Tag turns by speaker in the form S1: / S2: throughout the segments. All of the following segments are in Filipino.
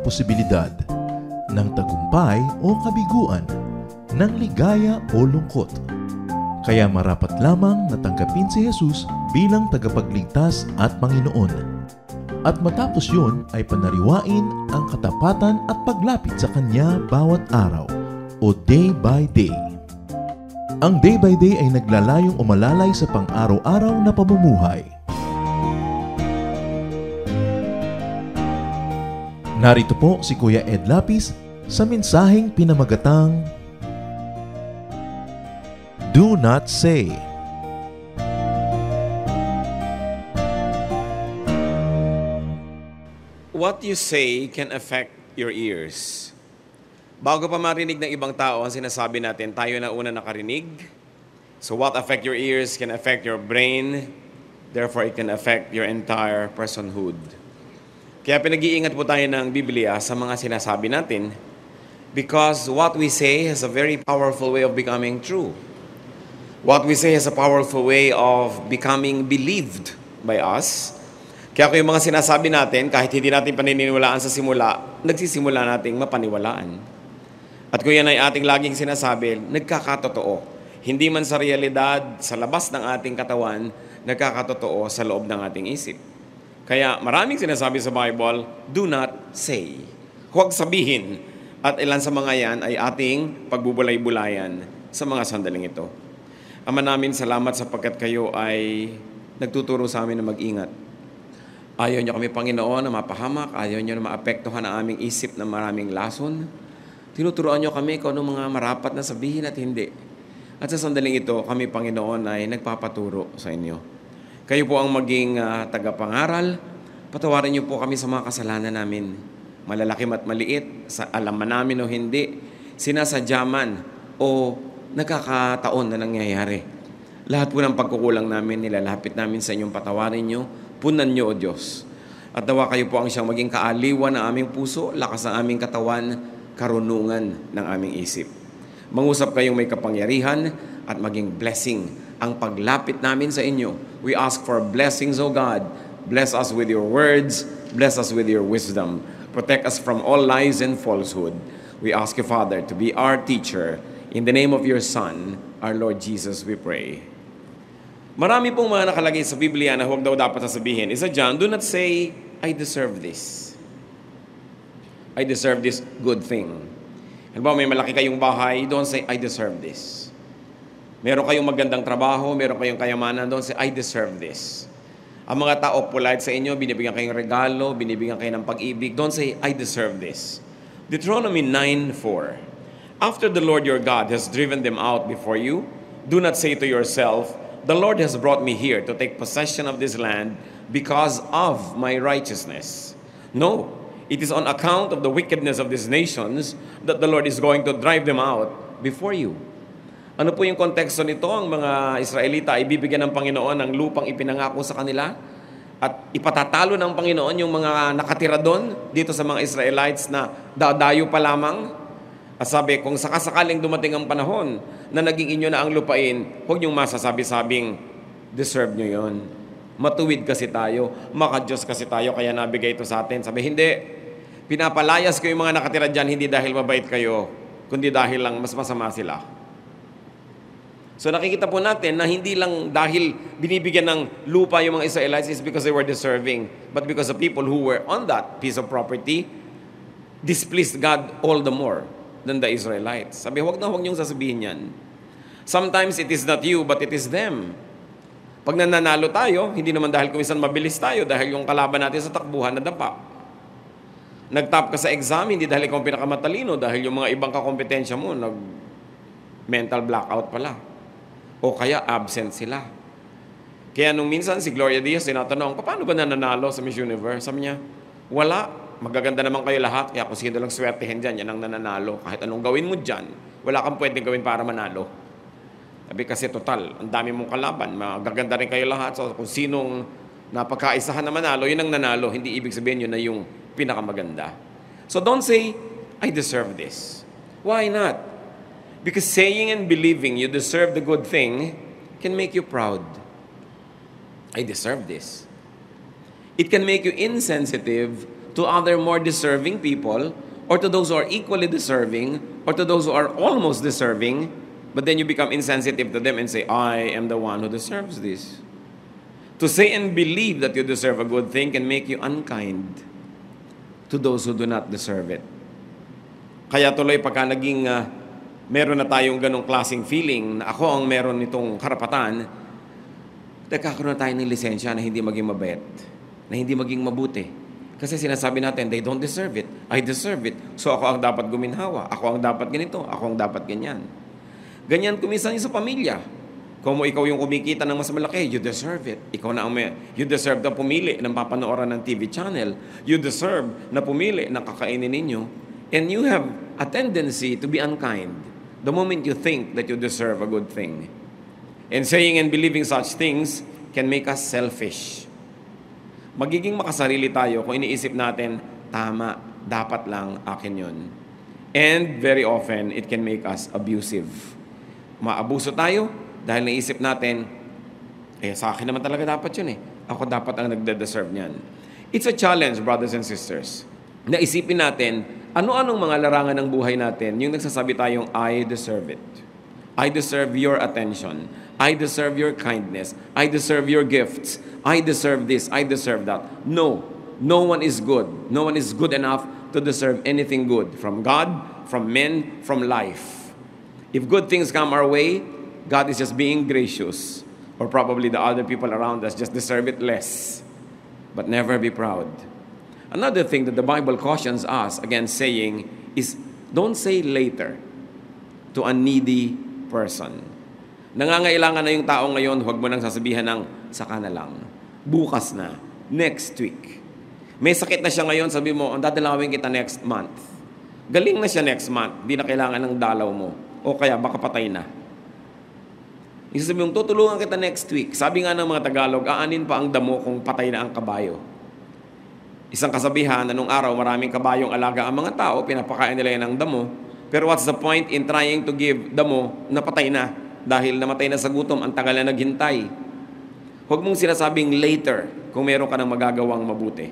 S1: posibilidad ng tagumpay o kabiguan, ng ligaya o lungkot. Kaya marapat lamang na tanggapin si Jesus bilang tagapagligtas at Panginoon. At matapos yun ay panariwain ang katapatan at paglapit sa Kanya bawat araw o day by day. Ang day by day ay naglalayong umalalay sa pang-araw-araw na pamumuhay. Narito po si Kuya Ed Lapis sa mensaheng pinamagatang Do Not Say.
S2: What you say can affect your ears. Bago pa marinig ng ibang tao ang sinasabi natin, tayo na una nakarinig. So what affect your ears can affect your brain. Therefore, it can affect your entire personhood. Kaya pinag-iingat po tayo ng Biblia sa mga sinasabi natin because what we say has a very powerful way of becoming true. What we say has a powerful way of becoming believed by us. Kaya kung yung mga sinasabi natin, kahit hindi natin paniniwalaan sa simula, nagsisimula nating mapaniwalaan. At kung yan ay ating laging sinasabi, nagkakatotoo. Hindi man sa realidad, sa labas ng ating katawan, nagkakatotoo sa loob ng ating isip. Kaya maraming sinasabi sa Bible, do not say. Huwag sabihin. At ilan sa mga yan ay ating pagbubulay-bulayan sa mga sandaling ito. Ama namin, salamat sapagkat kayo ay nagtuturo sa amin na mag-ingat. Ayaw niyo kami, Panginoon, na mapahamak. Ayaw niyo na maapektuhan ang aming isip na maraming lason. Tinuturoan niyo kami kung anong mga marapat na sabihin at hindi. At sa sandaling ito, kami, Panginoon, ay nagpapaturo sa inyo. Kayo po ang maging tagapangaral. Patawarin niyo po kami sa mga kasalanan namin. Malalakim at maliit, alam man namin o hindi, sinasadya man o nakakataon na nangyayari. Lahat po ng pagkukulang namin, nilalapit namin sa inyong patawarin niyo, punan niyo, O Diyos. At nawa kayo po ang siyang maging kaaliwan ng aming puso, lakas ng aming katawan, karunungan ng aming isip. Mangusap kayong may kapangyarihan at maging blessing ang paglapit namin sa inyo. We ask for blessings, O God. Bless us with your words. Bless us with your wisdom. Protect us from all lies and falsehood. We ask you, Father, to be our teacher. In the name of your Son, our Lord Jesus, we pray. Marami pong mga nakalagay sa Biblia na huwag daw dapat sasabihin. Isa dyan, do not say, I deserve this. I deserve this good thing. Halimbawa, may malaki kayong bahay, don't say, I deserve this. Meron kayong magandang trabaho, meron kayong kayamanan, don't say, I deserve this. Ang mga tao polite sa inyo, binibigyan kayong regalo, binibigyan kayo ng pag-ibig, don't say, I deserve this. Deuteronomy 9:4. After the Lord your God has driven them out before you, do not say to yourself, the Lord has brought me here to take possession of this land because of my righteousness. No, it is on account of the wickedness of these nations that the Lord is going to drive them out before you. Ano po yung konteksto nito? Ang mga Israelita ay bibigyan ng Panginoon ng lupang ipinangako sa kanila at ipatatalo ng Panginoon yung mga nakatira doon dito sa mga Israelites na dadayo pa lamang. At sabi, kung sakasakaling dumating ang panahon na naging inyo na ang lupain, huwag niyong masasabi-sabing, deserve niyo yon. Matuwid kasi tayo, maka-Diyos kasi tayo, kaya nabigay ito sa atin. Sabi, hindi. Pinapalayas ko yung mga nakatira dyan, hindi dahil mabait kayo, kundi dahil lang mas masama sila. So nakikita po natin na hindi lang dahil binibigyan ng lupa yung mga Israelites is because they were deserving, but because the people who were on that piece of property displeased God all the more than the Israelites. Sabi, huwag niyong sasabihin yan. Sometimes it is not you, but it is them. Pag nananalo tayo, hindi naman dahil kung minsan mabilis tayo, dahil yung kalaban natin sa takbuhan na dapa. Nag-top ka sa exam, hindi dahil ikaw pinakamatalino, dahil yung mga ibang kakompetensya mo, nag-mental blackout pala. O kaya absent sila. Kaya nung minsan si Gloria Diaz tinatanong, paano ba nananalo sa Miss Universe? Sabi niya, wala. Magaganda naman kayo lahat. Kaya kung sino lang swertehin dyan, yan ang nananalo. Kahit anong gawin mo dyan, wala kang pwedeng gawin para manalo. Sabi kasi total, ang dami mong kalaban. Magaganda rin kayo lahat. So kung sinong napagkaisahan na manalo, yun ang nanalo. Hindi ibig sabihin yun na yung pinakamaganda. So don't say, I deserve this. Why not? Because saying and believing you deserve the good thing can make you proud. I deserve this. It can make you insensitive to other more deserving people, or to those who are equally deserving, or to those who are almost deserving, but then you become insensitive to them and say, I am the one who deserves this. To say and believe that you deserve a good thing can make you unkind to those who do not deserve it. Kaya tuloy pagka naging meron na tayong ganong klaseng feeling na ako ang meron nitong karapatan, nagkakaroon na tayo ng lisensya na hindi maging mabait, na hindi maging mabuti. Kasi sinasabi natin, they don't deserve it. I deserve it. So ako ang dapat guminhawa. Ako ang dapat ganito. Ako ang dapat ganyan. Ganyan kuminsan sa pamilya. Kung ikaw yung kumikita ng mas malaki, you deserve it. Ikaw na ang you deserve na pumili ng papanooran ng TV channel. You deserve na pumili ng kakainin ninyo. And you have a tendency to be unkind the moment you think that you deserve a good thing. And saying and believing such things can make us selfish. Magiging makasarili tayo kung iniisip natin, tama, dapat lang akin yun. And very often, it can make us abusive. Maabuso tayo dahil naisip natin, sa akin naman talaga dapat yun eh. Ako dapat ang nagde-deserve niyan. It's a challenge, brothers and sisters. Naisipin natin, ano-anong mga larangan ng buhay natin, yung nagsasabi tayong, I deserve it. I deserve your attention. I deserve your kindness. I deserve your gifts. I deserve this. I deserve that. No. No one is good. No one is good enough to deserve anything good from God, from men, from life. If good things come our way, God is just being gracious. Or probably the other people around us just deserve it less. But never be proud. Another thing that the Bible cautions us against saying is, don't say later to a needy person. Nangangailangan na yung tao ngayon, huwag mo nang sasabihan ng saka na lang. Bukas na. Next week. May sakit na siya ngayon, sabi mo, dadalawin kita next month. Galing na siya next month. Di na kailangan ng dalaw mo. O kaya baka patay na. Isasabi mong, tutulungan kita next week. Sabi nga ng mga Tagalog, aanin pa ang damo kung patay na ang kabayo. Isang kasabihan na nung araw, maraming kabayong alaga ang mga tao, pinapakain nila yan ng damo. Pero what's the point in trying to give damo na patay na? Dahil namatay na sa gutom, ang tagal na naghintay. Huwag mong sinasabing later kung meron ka ng magagawang mabuti.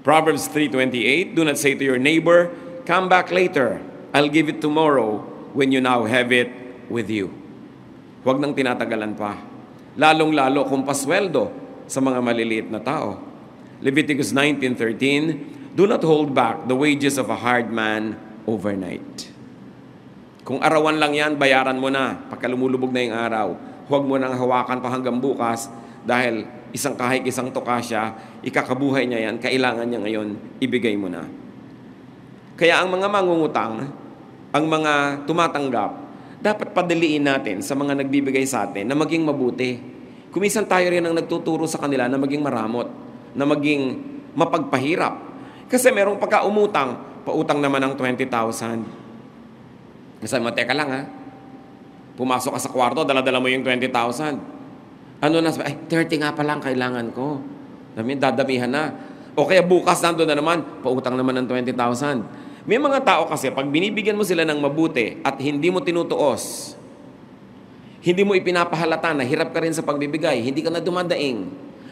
S2: Proverbs 3:28, do not say to your neighbor, come back later, I'll give it tomorrow when you now have it with you. Huwag nang tinatagalan pa. Lalong-lalo kung pasweldo sa mga maliliit na tao. Leviticus 19:13, do not hold back the wages of a hard man overnight. Kung arawan lang yan, bayaran mo na pagka lumulubog na yung araw. Huwag mo nang hawakan pa hanggang bukas dahil isang kahig, isang tuka siya, ikakabuhay niya yan, kailangan niya ngayon, ibigay mo na. Kaya ang mga mangungutang, ang mga tumatanggap, dapat padaliin natin sa mga nagbibigay sa atin na maging mabuti. Kumisan tayo rin ang nagtuturo sa kanila na maging maramot, na maging mapagpahirap. Kasi merong pagka-umutang, pautang naman ng 20,000. Kasi mo, teka lang ha. Pumasok ka sa kwarto, dala-dala mo yung 20,000. Ano na, 30 nga pa lang kailangan ko. Dadamihan na. O kaya bukas nandun na naman, pautang naman ng 20,000. May mga tao kasi, pag binibigyan mo sila ng mabuti at hindi mo tinutuos, hindi mo ipinapahalata na hirap ka rin sa pagbibigay, hindi ka na dumadaing.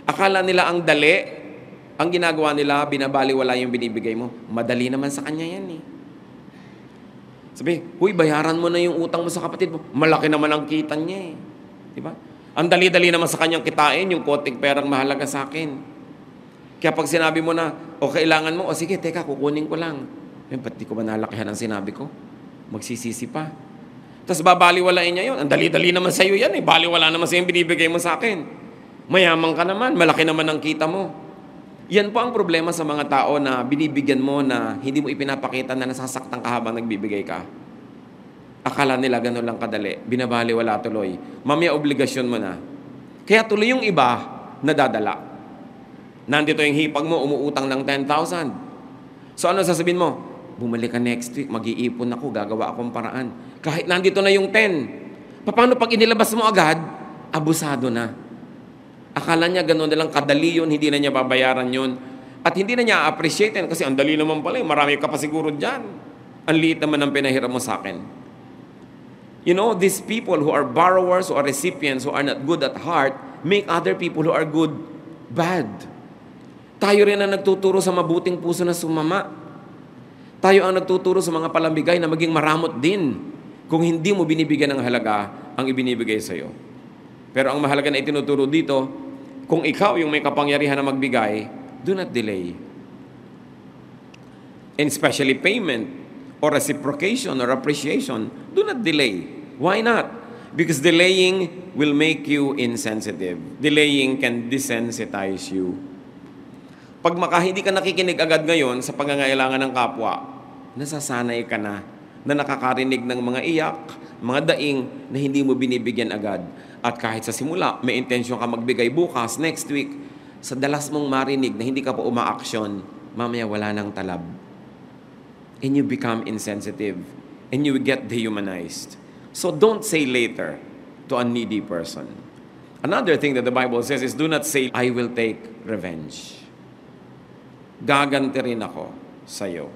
S2: Akala nila ang dali, ang ginagawa nila, binabaliwala yung binibigay mo. Madali naman sa kanya yan eh. Sabi, huy, bayaran mo na yung utang mo sa kapatid mo. Malaki naman ang kita niya eh. Diba? Ang dali-dali naman sa kanyang kitain, yung konting perang mahalaga sa akin. Kaya pag sinabi mo na, o kailangan mo, o sige, teka, kukunin ko lang. Ba't di ko ba nalakihan ang sinabi ko? Magsisisi pa. Tapos babaliwalain niya yun. Ang dali-dali naman sa'yo yan eh. Baliwala naman sa'yo yung binibigay mo sa akin. Mayaman ka naman, malaki naman ang kita mo. Yan po ang problema sa mga tao na binibigyan mo na hindi mo ipinapakita na nasasaktan ka habang nagbibigay ka. Akala nila gano'n lang kadali. Binabaliwala tuloy. Mamaya obligasyon mo na. Kaya tuloy yung iba nadadala. Nandito yung hipag mo, umuutang ng 10,000. So ano sasabihin mo? Bumalik ka next week, mag-iipon ako, gagawa akong paraan. Kahit nandito na yung 10. Paano pag inilabas mo agad? Abusado na. Akala niya gano'n na lang kadali yun, hindi na niya babayaran yun. At hindi na niya appreciate yan kasi ang dali naman pala, marami ka pa siguro dyan. Ang liit naman ang pinahiram mo sa akin. You know, these people who are borrowers, who are recipients, who are not good at heart, make other people who are good, bad. Tayo rin ang nagtuturo sa mabuting puso na sumama. Tayo ang nagtuturo sa mga palamigay na maging maramot din kung hindi mo binibigyan ng halaga ang ibinibigay sa iyo. Pero ang mahalaga na itinuturo dito, kung ikaw yung may kapangyarihan na magbigay, do not delay. And especially payment or reciprocation or appreciation, do not delay. Why not? Because delaying will make you insensitive. Delaying can desensitize you. Pag hindi ka nakikinig agad ngayon sa pangangailangan ng kapwa, nasasanay ka na nakakarinig ng mga iyak, mga daing na hindi mo binibigyan agad. At kahit sa simula, may intensyon ka magbigay bukas, next week, sa dalas mong marinig na hindi ka pa umaaksyon, mamaya wala nang talab. And you become insensitive. And you get dehumanized. So don't say later to a needy person. Another thing that the Bible says is, do not say, I will take revenge. Gaganti rin ako sa iyo.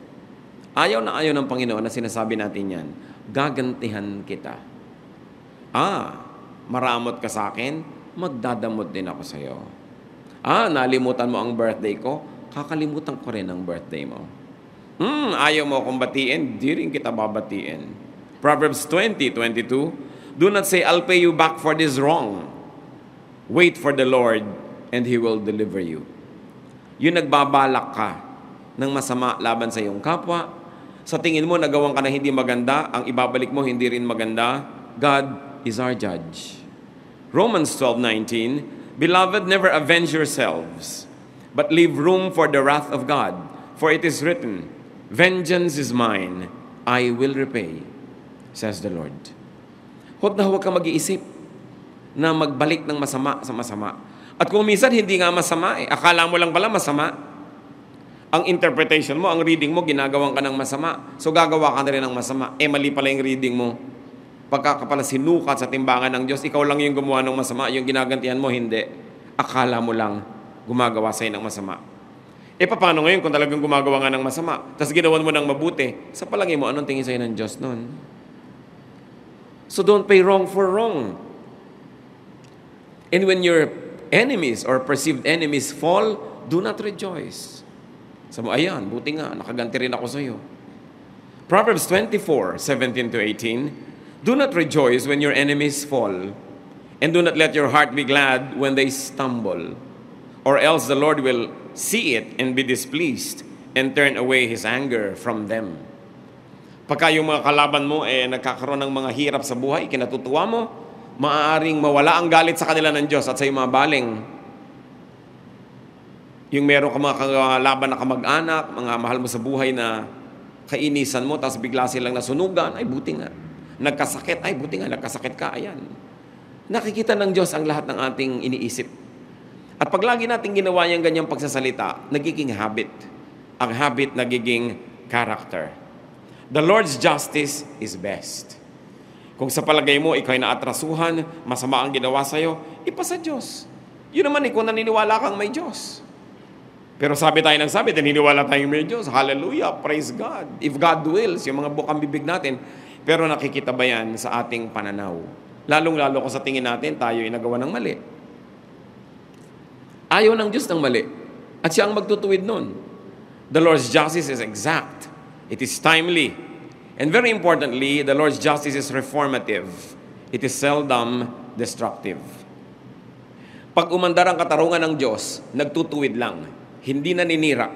S2: Ayaw na ayaw ng Panginoon na sinasabi natin yan, gagantihan kita. Maramot ka sa akin, magdadamot din ako sa iyo. Nalimutan mo ang birthday ko, kakalimutan ko rin ang birthday mo. Ayaw mo akong batiin, di rin kita babatiin. Proverbs 20:22, do not say, I'll pay you back for this wrong. Wait for the Lord, and He will deliver you. Yung nagbabalak ka ng masama laban sa iyong kapwa, sa tingin mo nagawang ka na hindi maganda, ang ibabalik mo hindi rin maganda, God is our judge. Romans 12:19, Beloved, never avenge yourselves, but leave room for the wrath of God. For it is written, Vengeance is mine, I will repay, says the Lord. Huwag ka mag-iisip na magbalik ng masama sa masama. At kung minsan hindi nga masama, akala mo lang pala masama. Ang interpretation mo, ang reading mo, ginagawan ka ng masama. So gagawa ka na rin ng masama. Mali pala yung reading mo. Pagka ka pala sinukat sa timbangan ng Diyos, ikaw lang yung gumawa ng masama, yung ginagantihan mo, hindi. Akala mo lang gumagawa sa'yo ng masama. Paano ngayon kung talagang gumagawa nga ng masama, tapos ginawan mo ng mabuti, sa palagay mo, anong tingin sa'yo ng Diyos nun? So don't pay wrong for wrong. And when your enemies or perceived enemies fall, do not rejoice. Sabi mo, ayan, buti nga, nakaganti rin ako sa iyo. Proverbs 24:17-18, do not rejoice when your enemies fall, and do not let your heart be glad when they stumble, or else the Lord will see it and be displeased, and turn away His anger from them. Pagka yung mga kalaban mo nagkakaroon ng mga hirap sa buhay, kinatutuwa mo, maaaring mawala ang galit sa kanila ng Diyos at sa iyong mga baling. Yung meron ka mga kalaban na kamag-anak, mga mahal mo sa buhay na kainisan mo, tapos bigla silang nasunugan, ay buti nga. Nagkasakit, ay buti nga, nagkasakit ka, ayan. Nakikita ng Diyos ang lahat ng ating iniisip. At pag lagi natin ginawa yung ganyang pagsasalita, nagiging habit. Ang habit nagiging character. The Lord's justice is best. Kung sa palagay mo, ikaw ay naatrasuhan, masama ang ginawa sa'yo, ipasa Diyos. Yun naman kung naniniwala kang may Diyos. Pero sabi tayo ng sabi, naniniwala tayong may Diyos. Hallelujah, praise God. If God wills, yung mga bukang bibig natin, pero nakikita ba yan sa ating pananaw? Lalong-lalo kung sa tingin natin, tayo ay nagawa ng mali. Ayaw ng Diyos ng mali. At siya ang magtutuwid nun. The Lord's justice is exact. It is timely. And very importantly, the Lord's justice is reformative. It is seldom destructive. Pag umandar ang katarungan ng Diyos, nagtutuwid lang. Hindi naninira.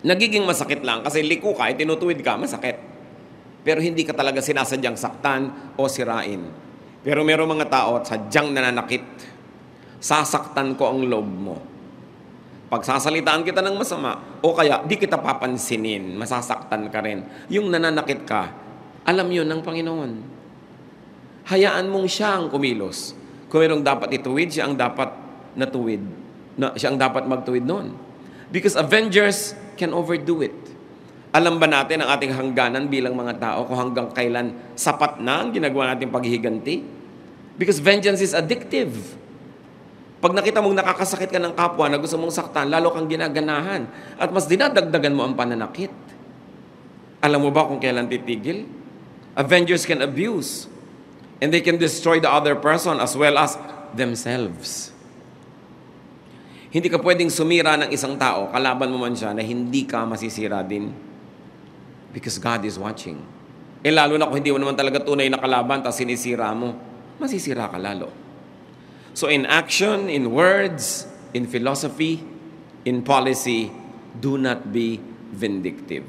S2: Nagiging masakit lang kasi liko ka, tinutuwid ka, masakit. Pero hindi ka talaga sinasadyang saktan o sirain. Pero merong mga tao at sadyang nananakit. Sasaktan ko ang loob mo. Pag sasalitaan kita ng masama, o kaya di kita papansinin, masasaktan ka rin. Yung nananakit ka, alam yun ng Panginoon. Hayaan mong siya ang kumilos. Kung merong dapat ituwid, siya ang dapat natuwid. Siya ang dapat magtuwid noon. Because avengers can overdo it. Alam ba natin ang ating hangganan bilang mga tao kung hanggang kailan sapat na ang ginagawa nating paghihiganti? Because vengeance is addictive. Pag nakita mong nakakasakit ka ng kapwa na gusto mong saktan, lalo kang ginaganahan at mas dinadagdagan mo ang pananakit. Alam mo ba kung kailan titigil? Avengers can abuse and they can destroy the other person as well as themselves. Hindi ka pwedeng sumira ng isang tao, kalaban mo man siya, na hindi ka masisira din. Because God is watching. Lalo na kung hindi mo naman talaga tunay na kalaban, tapos sinisira mo, masisira ka lalo. So in action, in words, in philosophy, in policy, do not be vindictive.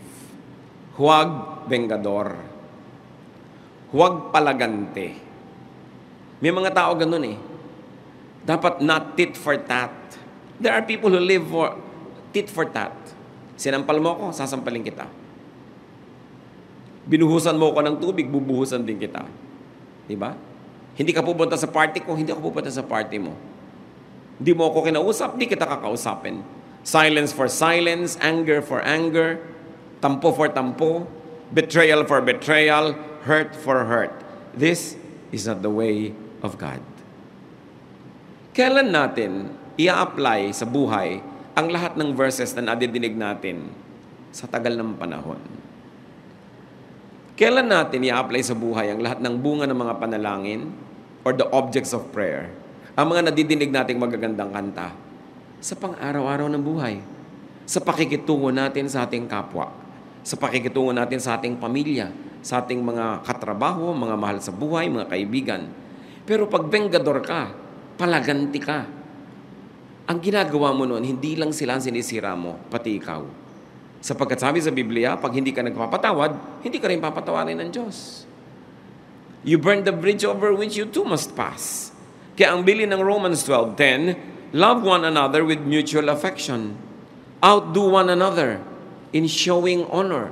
S2: Huwag vengador. Huwag palagante. May mga tao ganun eh. Dapat not tit for tat. There are people who live for tit for tat. Sinampal mo ko, sasampalin kita. Binuhusan mo ko ng tubig, bubuhusan din kita. Diba? Hindi ka pupunta sa party ko, hindi ako pupunta sa party mo. Hindi mo ako kinausap, di kita kakausapin. Silence for silence, anger for anger, tampo for tampo, betrayal for betrayal, hurt for hurt. This is not the way of God. Kailan natin i-apply sa buhay ang lahat ng verses na nadidinig natin sa tagal ng panahon? Kailan natin i-apply sa buhay ang lahat ng bunga ng mga panalangin or the objects of prayer? Ang mga nadidinig nating magagandang kanta sa pang-araw-araw ng buhay, sa pakikitungo natin sa ating kapwa, sa pakikitungo natin sa ating pamilya, sa ating mga katrabaho, mga mahal sa buhay, mga kaibigan. Pero pag vengador ka, palaganti ka, ang ginagawa mo noon, hindi lang sila ang sinisira mo, pati ikaw. Sapagkat sabi sa Biblia, pag hindi ka nagpapatawad, hindi ka rin papatawarin ng Diyos. You burn the bridge over which you too must pass. Kaya ang bilin ng Romans 12:10, love one another with mutual affection. Outdo one another in showing honor.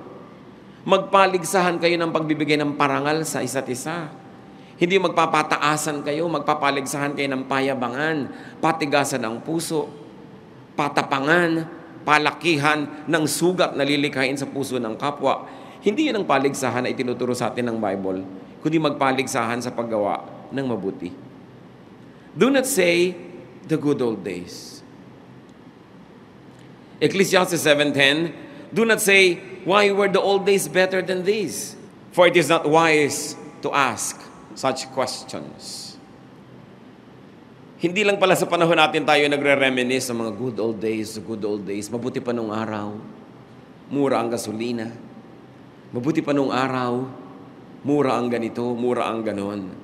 S2: Magpaligsahan kayo ng pagbibigay ng parangal sa isa't isa. Hindi magpapataasan kayo, magpapaligsahan kayo ng payabangan, patigasan ng puso, patapangan, palakihan ng sugat na lilikhain sa puso ng kapwa. Hindi yun ang paligsahan na itinuturo sa atin ng Bible, kundi magpaligsahan sa paggawa ng mabuti. Do not say the good old days. Ecclesiastes 7:10, do not say, why were the old days better than these? For it is not wise to ask such questions. Hindi lang pala sa panahon natin tayo nagre-reminisce sa mga good old days, the good old days. Mabuti pa nung araw, mura ang gasolina. Mabuti pa nung araw, mura ang ganito, mura ang ganon.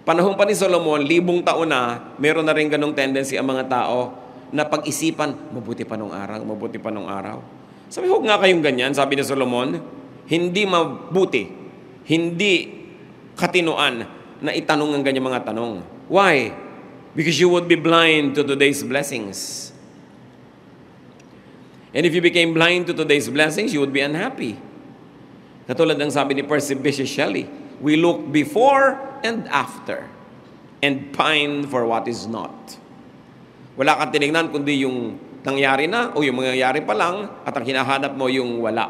S2: Panahon pa ni Solomon, 1,000 taon na, meron na rin ganong tendency ang mga tao na pag-isipan, mabuti pa nung araw, mabuti pa nung araw. Sabi, huwag nga kayong ganyan, sabi ni Solomon, hindi mabuti, hindi katinuan na itanong ang ganyang mga tanong. Why? Because you would be blind to today's blessings. And if you became blind to today's blessings, you would be unhappy. Katulad ng sabi ni Percy Bysshe Shelley, we look before and after and pine for what is not. Wala kang tinignan kundi yung nangyari na o yung mangyayari pa lang at ang hinahanap mo yung wala.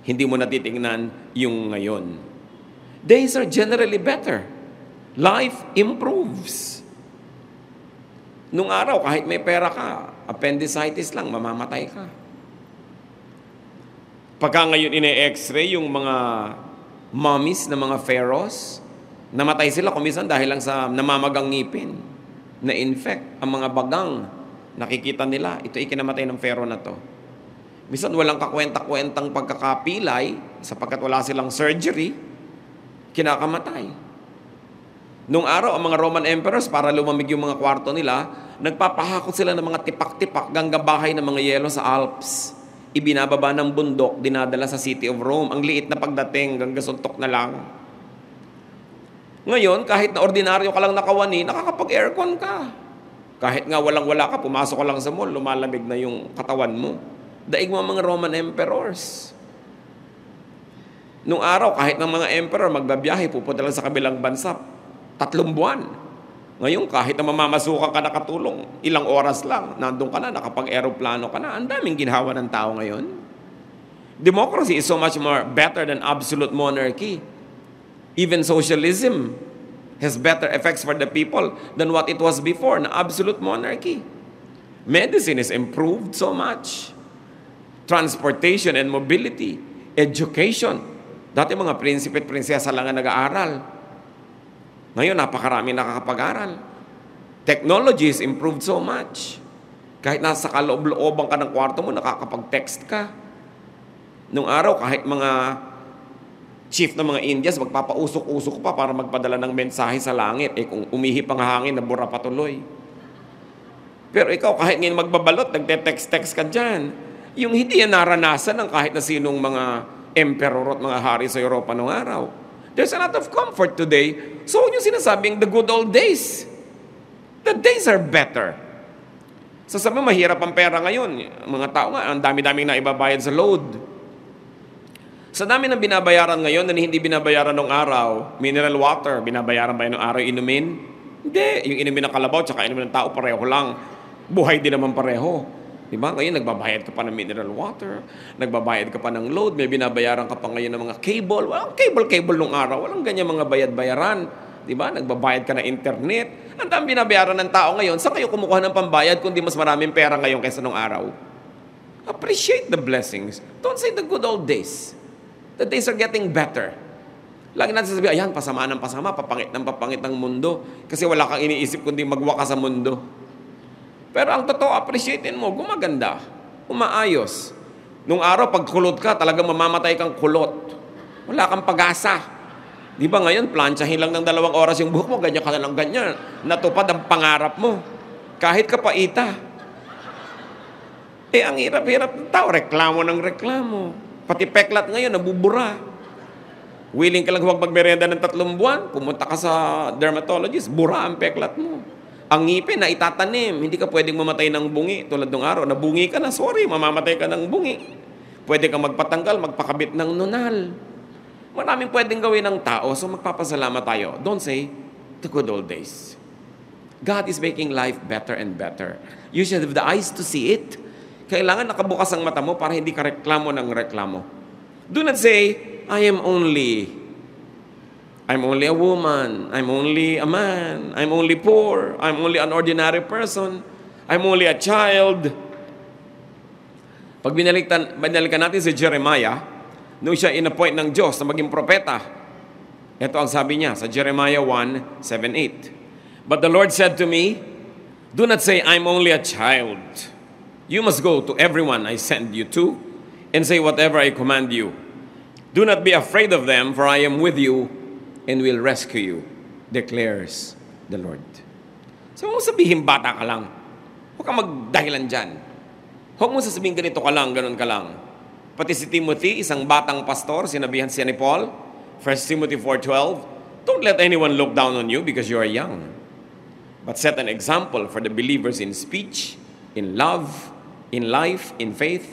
S2: Hindi mo natitingnan yung ngayon. Days are generally better. Life improves. Nung araw, kahit may pera ka, appendicitis lang, mamamatay ka. Pagka ngayon ine-x-ray yung mga mummies na mga pharaohs, namatay sila kumisan dahil lang sa namamagang ngipin, na-infect ang mga bagang. Nakikita nila, ito ikinamatay ng pharaoh na to. Minsan walang kakwenta-kwentang pagkakapilay sapagkat wala silang surgery, kinakamatay. Nung araw, ang mga Roman emperors, para lumamig yung mga kwarto nila, nagpapahakot sila ng mga tipak-tipak ganggang bahay ng mga yelo sa Alps. Ibinababa ng bundok, dinadala sa city of Rome. Ang liit na pagdating, ganggang suntok na lang. Ngayon, kahit na ordinaryo ka lang nakawani, nakakapag-aircon ka. Kahit nga walang-wala ka, pumasok ka lang sa mall, lumalamig na yung katawan mo. Daig mo mga Roman emperors. Nung araw, kahit ng mga emperor magbabiyahe, pupunta lang sa kabilang bansa, 3 buwan. Ngayon, kahit na mamamasukan ka nakatulong, ilang oras lang, nandun ka na, nakapag-aeroplano ka na. Ang daming ginhawa ng tao ngayon. Democracy is so much more better than absolute monarchy. Even socialism has better effects for the people than what it was before, na absolute monarchy. Medicine is improved so much. Transportation and mobility, education. Dati mga prinsipe at prinsesa lang ang nag-aaral. Ngayon, napakarami nakakapag-aral. Technology is improved so much. Kahit nasa kaloob-looban ka ng kwarto mo, nakakapag-text ka. Nung araw, kahit mga chief ng mga Indians, magpapausok-usok pa para magpadala ng mensahe sa langit. Kung umihip ang hangin, nabura patuloy. Pero ikaw, kahit ngayon magbabalot, nagte-text-text ka dyan. Yung hindi yan naranasan ng kahit na sinong mga emperor at mga hari sa Europa noong araw. There's a lot of comfort today. So, yung sinasabing the good old days. The days are better. Sasabi, mahirap ang pera ngayon. Mga tao nga, ang dami-daming na ibabayad sa load. Sa dami ng binabayaran ngayon na hindi binabayaran nung araw, mineral water, binabayaran ba yun nung araw inumin? Hindi. Yung inumin ng kalabaw tsaka inumin ng tao, pareho lang. Buhay din naman pareho. Diba? Ngayon, nagbabayad ka pa ng mineral water, nagbabayad ka pa ng load, may binabayaran ka pa ngayon ng mga cable. Walang cable nung araw. Walang ganyan mga bayad-bayaran. Diba? Nagbabayad ka ng internet. Ang dami binabayaran ng tao ngayon. Saan kayo kumukuha ng pambayad kundi mas maraming pera ngayon kaysa nung araw? Appreciate the blessings. Don't say the good old days. The days are getting better. Lagi natin sasabihin, ayan, pasama ng pasama, papangit ng mundo. Kasi wala kang iniisip kundi magwakas sa mundo. Pero ang totoo, appreciatein mo, gumaganda, umaayos. Nung araw, pag kulot ka, talagang mamamatay kang kulot. Wala kang pag-asa. Di ba ngayon, planchahin lang ng 2 oras yung buhok mo, ganyan ka na lang ganyan. Natupad ang pangarap mo. Kahit kapaita. Ang hirap-hirap ng tao, reklamo ng reklamo. Pati peklat ngayon, nabubura. Willing ka lang huwag magmerenda ng 3 buwan, pumunta ka sa dermatologist, bura ang peklat mo. Ang ngipin na itatanim, hindi ka pwedeng mamatay ng bungi. Tulad ng araw, nabungi ka na, sorry, mamamatay ka ng bungi. Pwede kang magpatanggal, magpakabit ng nunal. Maraming pwedeng gawin ng tao, so magpapasalamat tayo. Don't say, the good old days. God is making life better and better. You should have the eyes to see it. Kailangan nakabukas ang mata mo para hindi ka reklamo ng reklamo. Do not say, I'm only a woman. I'm only a man. I'm only poor. I'm only an ordinary person. I'm only a child. Pag binalikan natin si Jeremiah, nung siya in-appoint ng Diyos na maging propeta, ito ang sabi niya sa Jeremiah 1:7-8. But the Lord said to me, do not say, I'm only a child. You must go to everyone I send you to and say whatever I command you. Do not be afraid of them, for I am with you and will rescue you, declares the Lord. So, huwag mo sabihin bata ka lang. Huwag kang magdahilan dyan. Huwag mo sasabihin ganito ka lang, ganun ka lang. Pati si Timothy, isang batang pastor, sinabihan siya ni Paul, 1 Timothy 4:12, don't let anyone look down on you because you are young, but set an example for the believers in speech, in love, in life, in faith,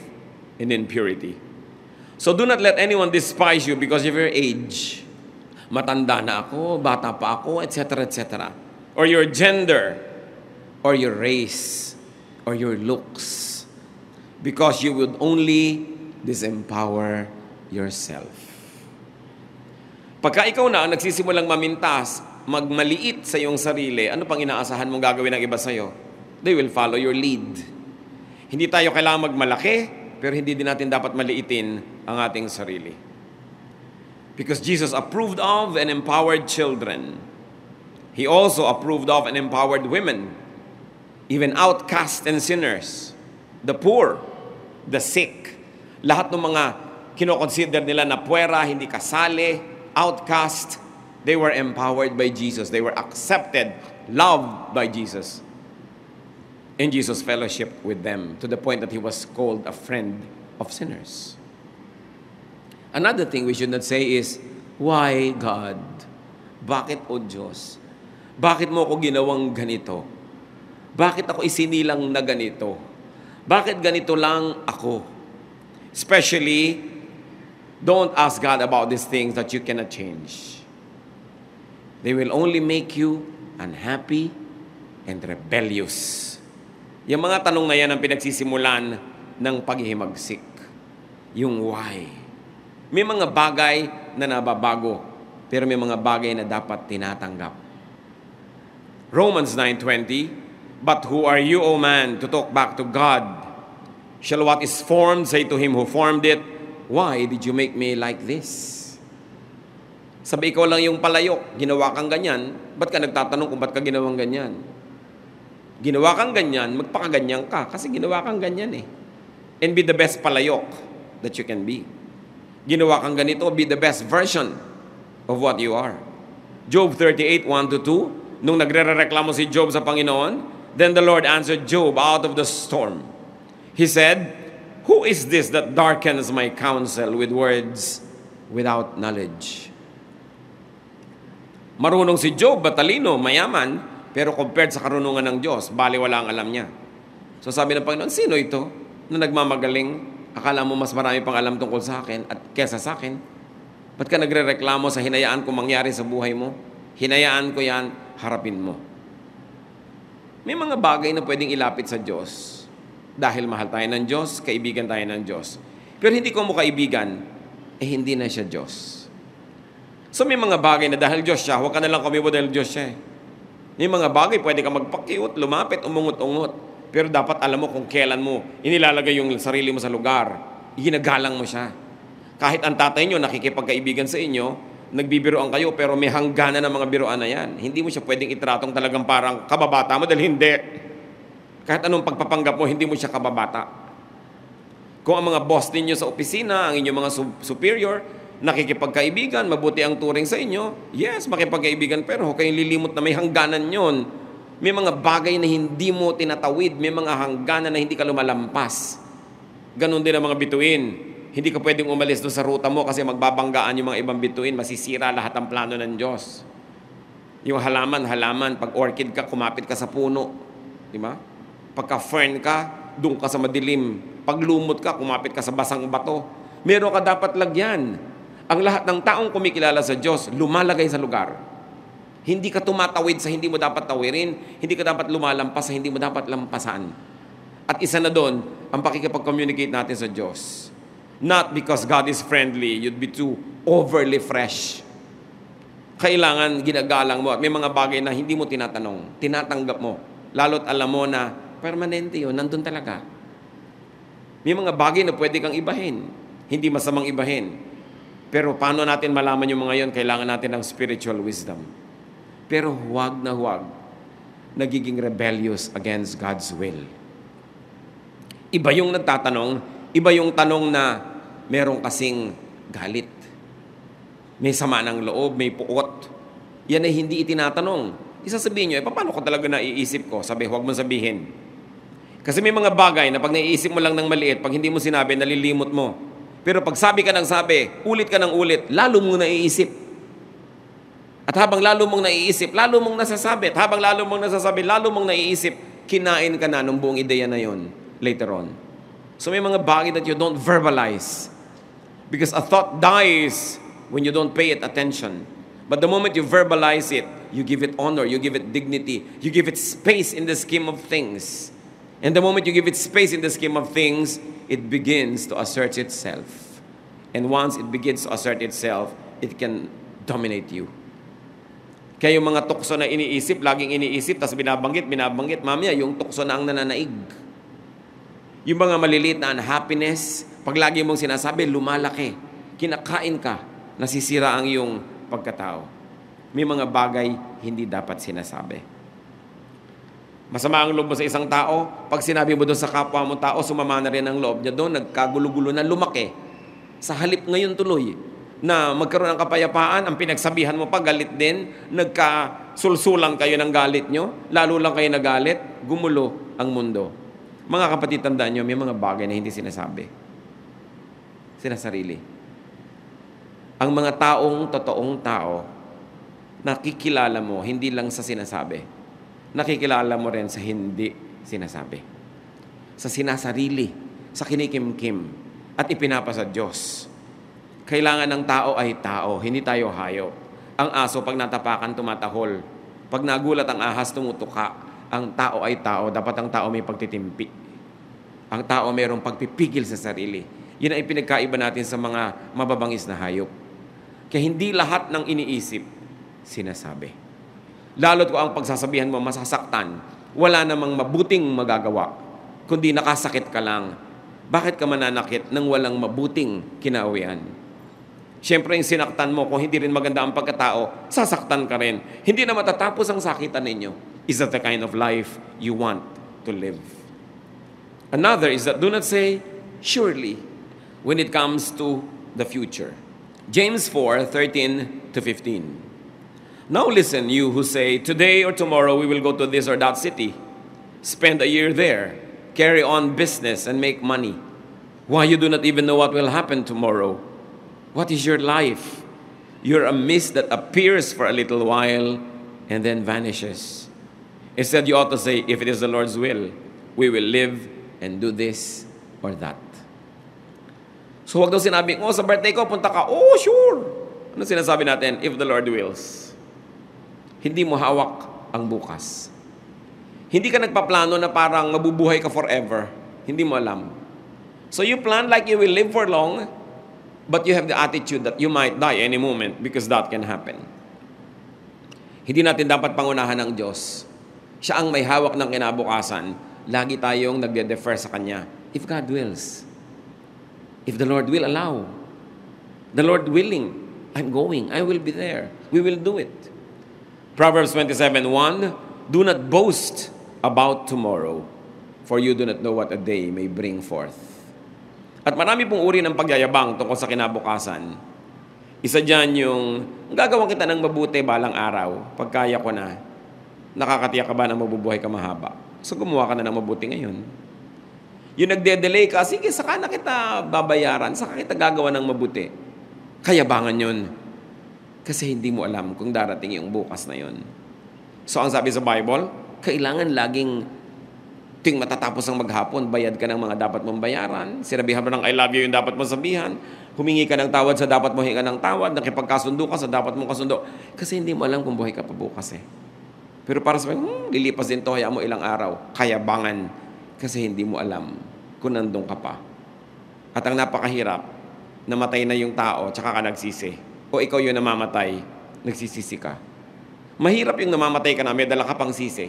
S2: and in purity. So do not let anyone despise you because of your age. Matanda na ako, bata pa ako, etc., etc. Or your gender, or your race, or your looks. Because you would only disempower yourself. Pagka ikaw na ang nagsisimulang mamintas, magmaliit sa iyong sarili, ano pang inaasahan mong gagawin ng iba sa'yo? They will follow your lead. Hindi tayo kailangan magmalaki, pero hindi din natin dapat maliitin ang ating sarili. Because Jesus approved of and empowered children. He also approved of and empowered women, even outcasts and sinners, the poor, the sick. Lahat ng mga kinoconsider nila na puwera, hindi kasali, outcast, they were empowered by Jesus. They were accepted, loved by Jesus. And Jesus fellowship with them to the point that he was called a friend of sinners. Another thing we should not say is, why God? Bakit o Diyos? Bakit mo ako ginawang ganito? Bakit ako isinilang na ganito? Bakit ganito lang ako? Especially, don't ask God about these things that you cannot change. They will only make you unhappy and rebellious. Yung mga tanong na yan ang pinagsisimulan ng paghihimagsik. Yung why. May mga bagay na nababago, pero may mga bagay na dapat tinatanggap. Romans 9:20, but who are you, O man, to talk back to God? Shall what is formed say to him who formed it, why did you make me like this? Sabi, ikaw lang yung palayok, ginawa kang ganyan, ba't ka nagtatanong kung ba't ka ginawang ganyan? Ginawa kang ganyan, magpakaganyan ka kasi ginawa kang ganyan eh. And be the best palayok that you can be. Ginawa kang ganito, be the best version of what you are. Job 38, 1-2, nung nagre-reklamo si Job sa Panginoon, then the Lord answered Job out of the storm. He said, "Who is this that darkens my counsel with words without knowledge?" Marunong si Job, matalino, mayaman, pero compared sa karunungan ng Diyos, baliwala ang alam niya. So sabi ng Panginoon, sino ito na nagmamagaling? Akala mo mas marami pang alam tungkol sa akin at kesa sa akin? Ba't ka nagre-reklamo sa hinayaan ko mangyari sa buhay mo? Hinayaan ko yan, harapin mo. May mga bagay na pwedeng ilapit sa Diyos. Dahil mahal tayo ng Diyos, kaibigan tayo ng Diyos. Pero hindi ko mo kaibigan, hindi na siya Diyos. So may mga bagay na dahil Diyos siya, huwag ka na lang kumibo dahil Diyos siya. May mga bagay, pwede ka magpakiut, lumapit, umungot-ungot. Pero dapat alam mo kung kailan mo inilalagay yung sarili mo sa lugar. Ginagalang mo siya. Kahit ang tatay nyo nakikipagkaibigan sa inyo, nagbibiroan kayo, pero may hangganan ng mga biroan na yan. Hindi mo siya pwedeng itratong talagang parang kababata mo dahil hindi. Kahit anong pagpapanggap mo, hindi mo siya kababata. Kung ang mga boss ninyo sa opisina, ang inyong mga superior, nakikipagkaibigan, mabuti ang turing sa inyo, yes, makipagkaibigan, pero huwag kayong lilimot na may hangganan yon. May mga bagay na hindi mo tinatawid, may mga hangganan na hindi ka lumalampas. Ganon din ang mga bituin. Hindi ka pwedeng umalis doon sa ruta mo kasi magbabanggaan yung mga ibang bituin, masisira lahat ang plano ng Diyos. Yung halaman, pag orchid ka, kumapit ka sa puno. Di ba? Pagka fern ka, doon ka sa madilim. Pag lumot ka, kumapit ka sa basang bato. Meron ka dapat lagyan. Ang lahat ng taong kumikilala sa Diyos, lumalagay sa lugar. Hindi ka tumatawid sa hindi mo dapat tawirin. Hindi ka dapat lumalampas sa hindi mo dapat lampasan. At isa na doon, ang pakikipag-communicate natin sa Diyos. Not because God is friendly, you'd be too overly fresh. Kailangan ginagalang mo at may mga bagay na hindi mo tinatanong, tinatanggap mo. Lalo't alam mo na permanente yun, nandun talaga. May mga bagay na pwede kang ibahin. Hindi masamang ibahin. Pero paano natin malaman yung mga yon? Kailangan natin ng spiritual wisdom. Pero huwag na huwag nagiging rebellious against God's will. Iba yung nagtatanong, iba yung tanong na merong kasing galit. May sama ng loob, may puot. Yan ay hindi itinatanong. Isasabihin nyo, paano ko talaga naiisip ko? Sabi, huwag mo sabihin. Kasi may mga bagay na pag naiisip mo lang ng maliit, pag hindi mo sinabi, nalilimot mo. Pero pag sabi ka ng sabi, ulit ka ng ulit, lalo mong naiisip. At habang lalo mong naiisip, lalo mong nasasabi. At habang lalo mong nasasabi, lalo mong naiisip, kinain ka na ng buong ideya na yon later on. So may mga bagay that you don't verbalize. Because a thought dies when you don't pay it attention. But the moment you verbalize it, you give it honor, you give it dignity, you give it space in the scheme of things. And the moment you give it space in the scheme of things, it begins to assert itself. And once it begins to assert itself, it can dominate you. Kaya yung mga tukso na iniisip, laging iniisip, tapos binabanggit, mamaya yung tukso na ang nananaig. Yung mga maliliit na unhappiness, pag lagi mong sinasabi, lumalaki. Kinakain ka, nasisira ang iyong pagkatao. May mga bagay hindi dapat sinasabi. Masama ang loob mo sa isang tao, pag sinabi mo doon sa kapwa mo tao, sumama na rin ang loob niya doon, nagkagulo-gulo na, lumaki. Sa halip ngayon tuloy, na magkaroon ng kapayapaan, ang pinagsabihan mo pa, galit din, nagkasulsulang kayo ng galit nyo, lalo lang kayo nagalit, gumulo ang mundo. Mga kapatid, tandaan nyo, may mga bagay na hindi sinasabi. Sinasarili. Ang mga totoong tao, nakikilala mo, hindi lang sa sinasabi. Nakikilala mo rin sa hindi sinasabi. Sa sinasarili, sa kinikimkim, at ipinapasa Diyos. Kailangan ng tao ay tao, hindi tayo hayop. Ang aso, pag natapakan, tumatahol. Pag nagulat ang ahas, tumutuka. Ang tao ay tao, dapat ang tao may pagtitimpi. Ang tao mayroong pagpipigil sa sarili. Yun ay pinagkaiba natin sa mga mababangis na hayop. Kaya hindi lahat ng iniisip, sinasabi. Lalo't kung ang pagsasabihan mo masasaktan, wala namang mabuting magagawa, kundi nakasakit ka lang. Bakit ka mananakit nang walang mabuting kinauwian? Siyempre, yung sinaktan mo, kung hindi rin maganda ang pagkatao, sasaktan ka rin. Hindi na matatapos ang sakitan ninyo. Is that the kind of life you want to live? Another is that do not say, surely, when it comes to the future. James 4:13-15. Now listen, you who say, today or tomorrow we will go to this or that city, spend a year there, carry on business and make money. Why, you do not even know what will happen tomorrow. What is your life? You're a mist that appears for a little while and then vanishes. Instead, you ought to say, if it is the Lord's will, we will live and do this or that. So wag daw sinabi, sa birthday ko, punta ka. Oh, sure. Ano sinasabi natin? If the Lord wills. Hindi mo hawak ang bukas. Hindi ka nagpaplano na parang mabubuhay ka forever. Hindi mo alam. So you plan like you will live for long, but you have the attitude that you might die any moment because that can happen. Hindi natin dapat pangunahan ng Diyos. Siya ang may hawak ng kinabukasan. Lagi tayong nagde-defer sa Kanya. If God wills. If the Lord will allow. The Lord willing. I'm going. I will be there. We will do it. Proverbs 27:1, do not boast about tomorrow, for you do not know what a day may bring forth. At marami pong uri ng pagyayabang tungkol sa kinabukasan. Isa dyan yung, gagawin kita ng mabuti balang araw, pagkaya ko na, nakakatiyak ka ba na mabubuhay ka mahaba? So gumawa ka na ng mabuti ngayon. Yung nagde-delay ka, sige, saka na kita babayaran, saka kita gagawa ng mabuti. Kayabangan yun. Kasi hindi mo alam kung darating yung bukas na yun. So ang sabi sa Bible, kailangan laging ting matatapos ang maghapon, bayad ka ng mga dapat mong bayaran. Sinabihan mo ng I love you yung dapat mong sabihan. Humingi ka ng tawad sa dapat mo hinga ng tawad. Nakipagkasundo ka sa dapat mong kasundo. Kasi hindi mo alam kung buhay ka pa bukas eh. Pero para sa lilipas din to, hayaan mo ilang araw. Kayabangan. Kasi hindi mo alam kung nandun ka pa. At ang napakahirap, namatay na yung tao, tsaka ka nagsisi. O ikaw yung namamatay, nagsisisi ka. Mahirap yung namamatay ka na, may dala ka pang sisi.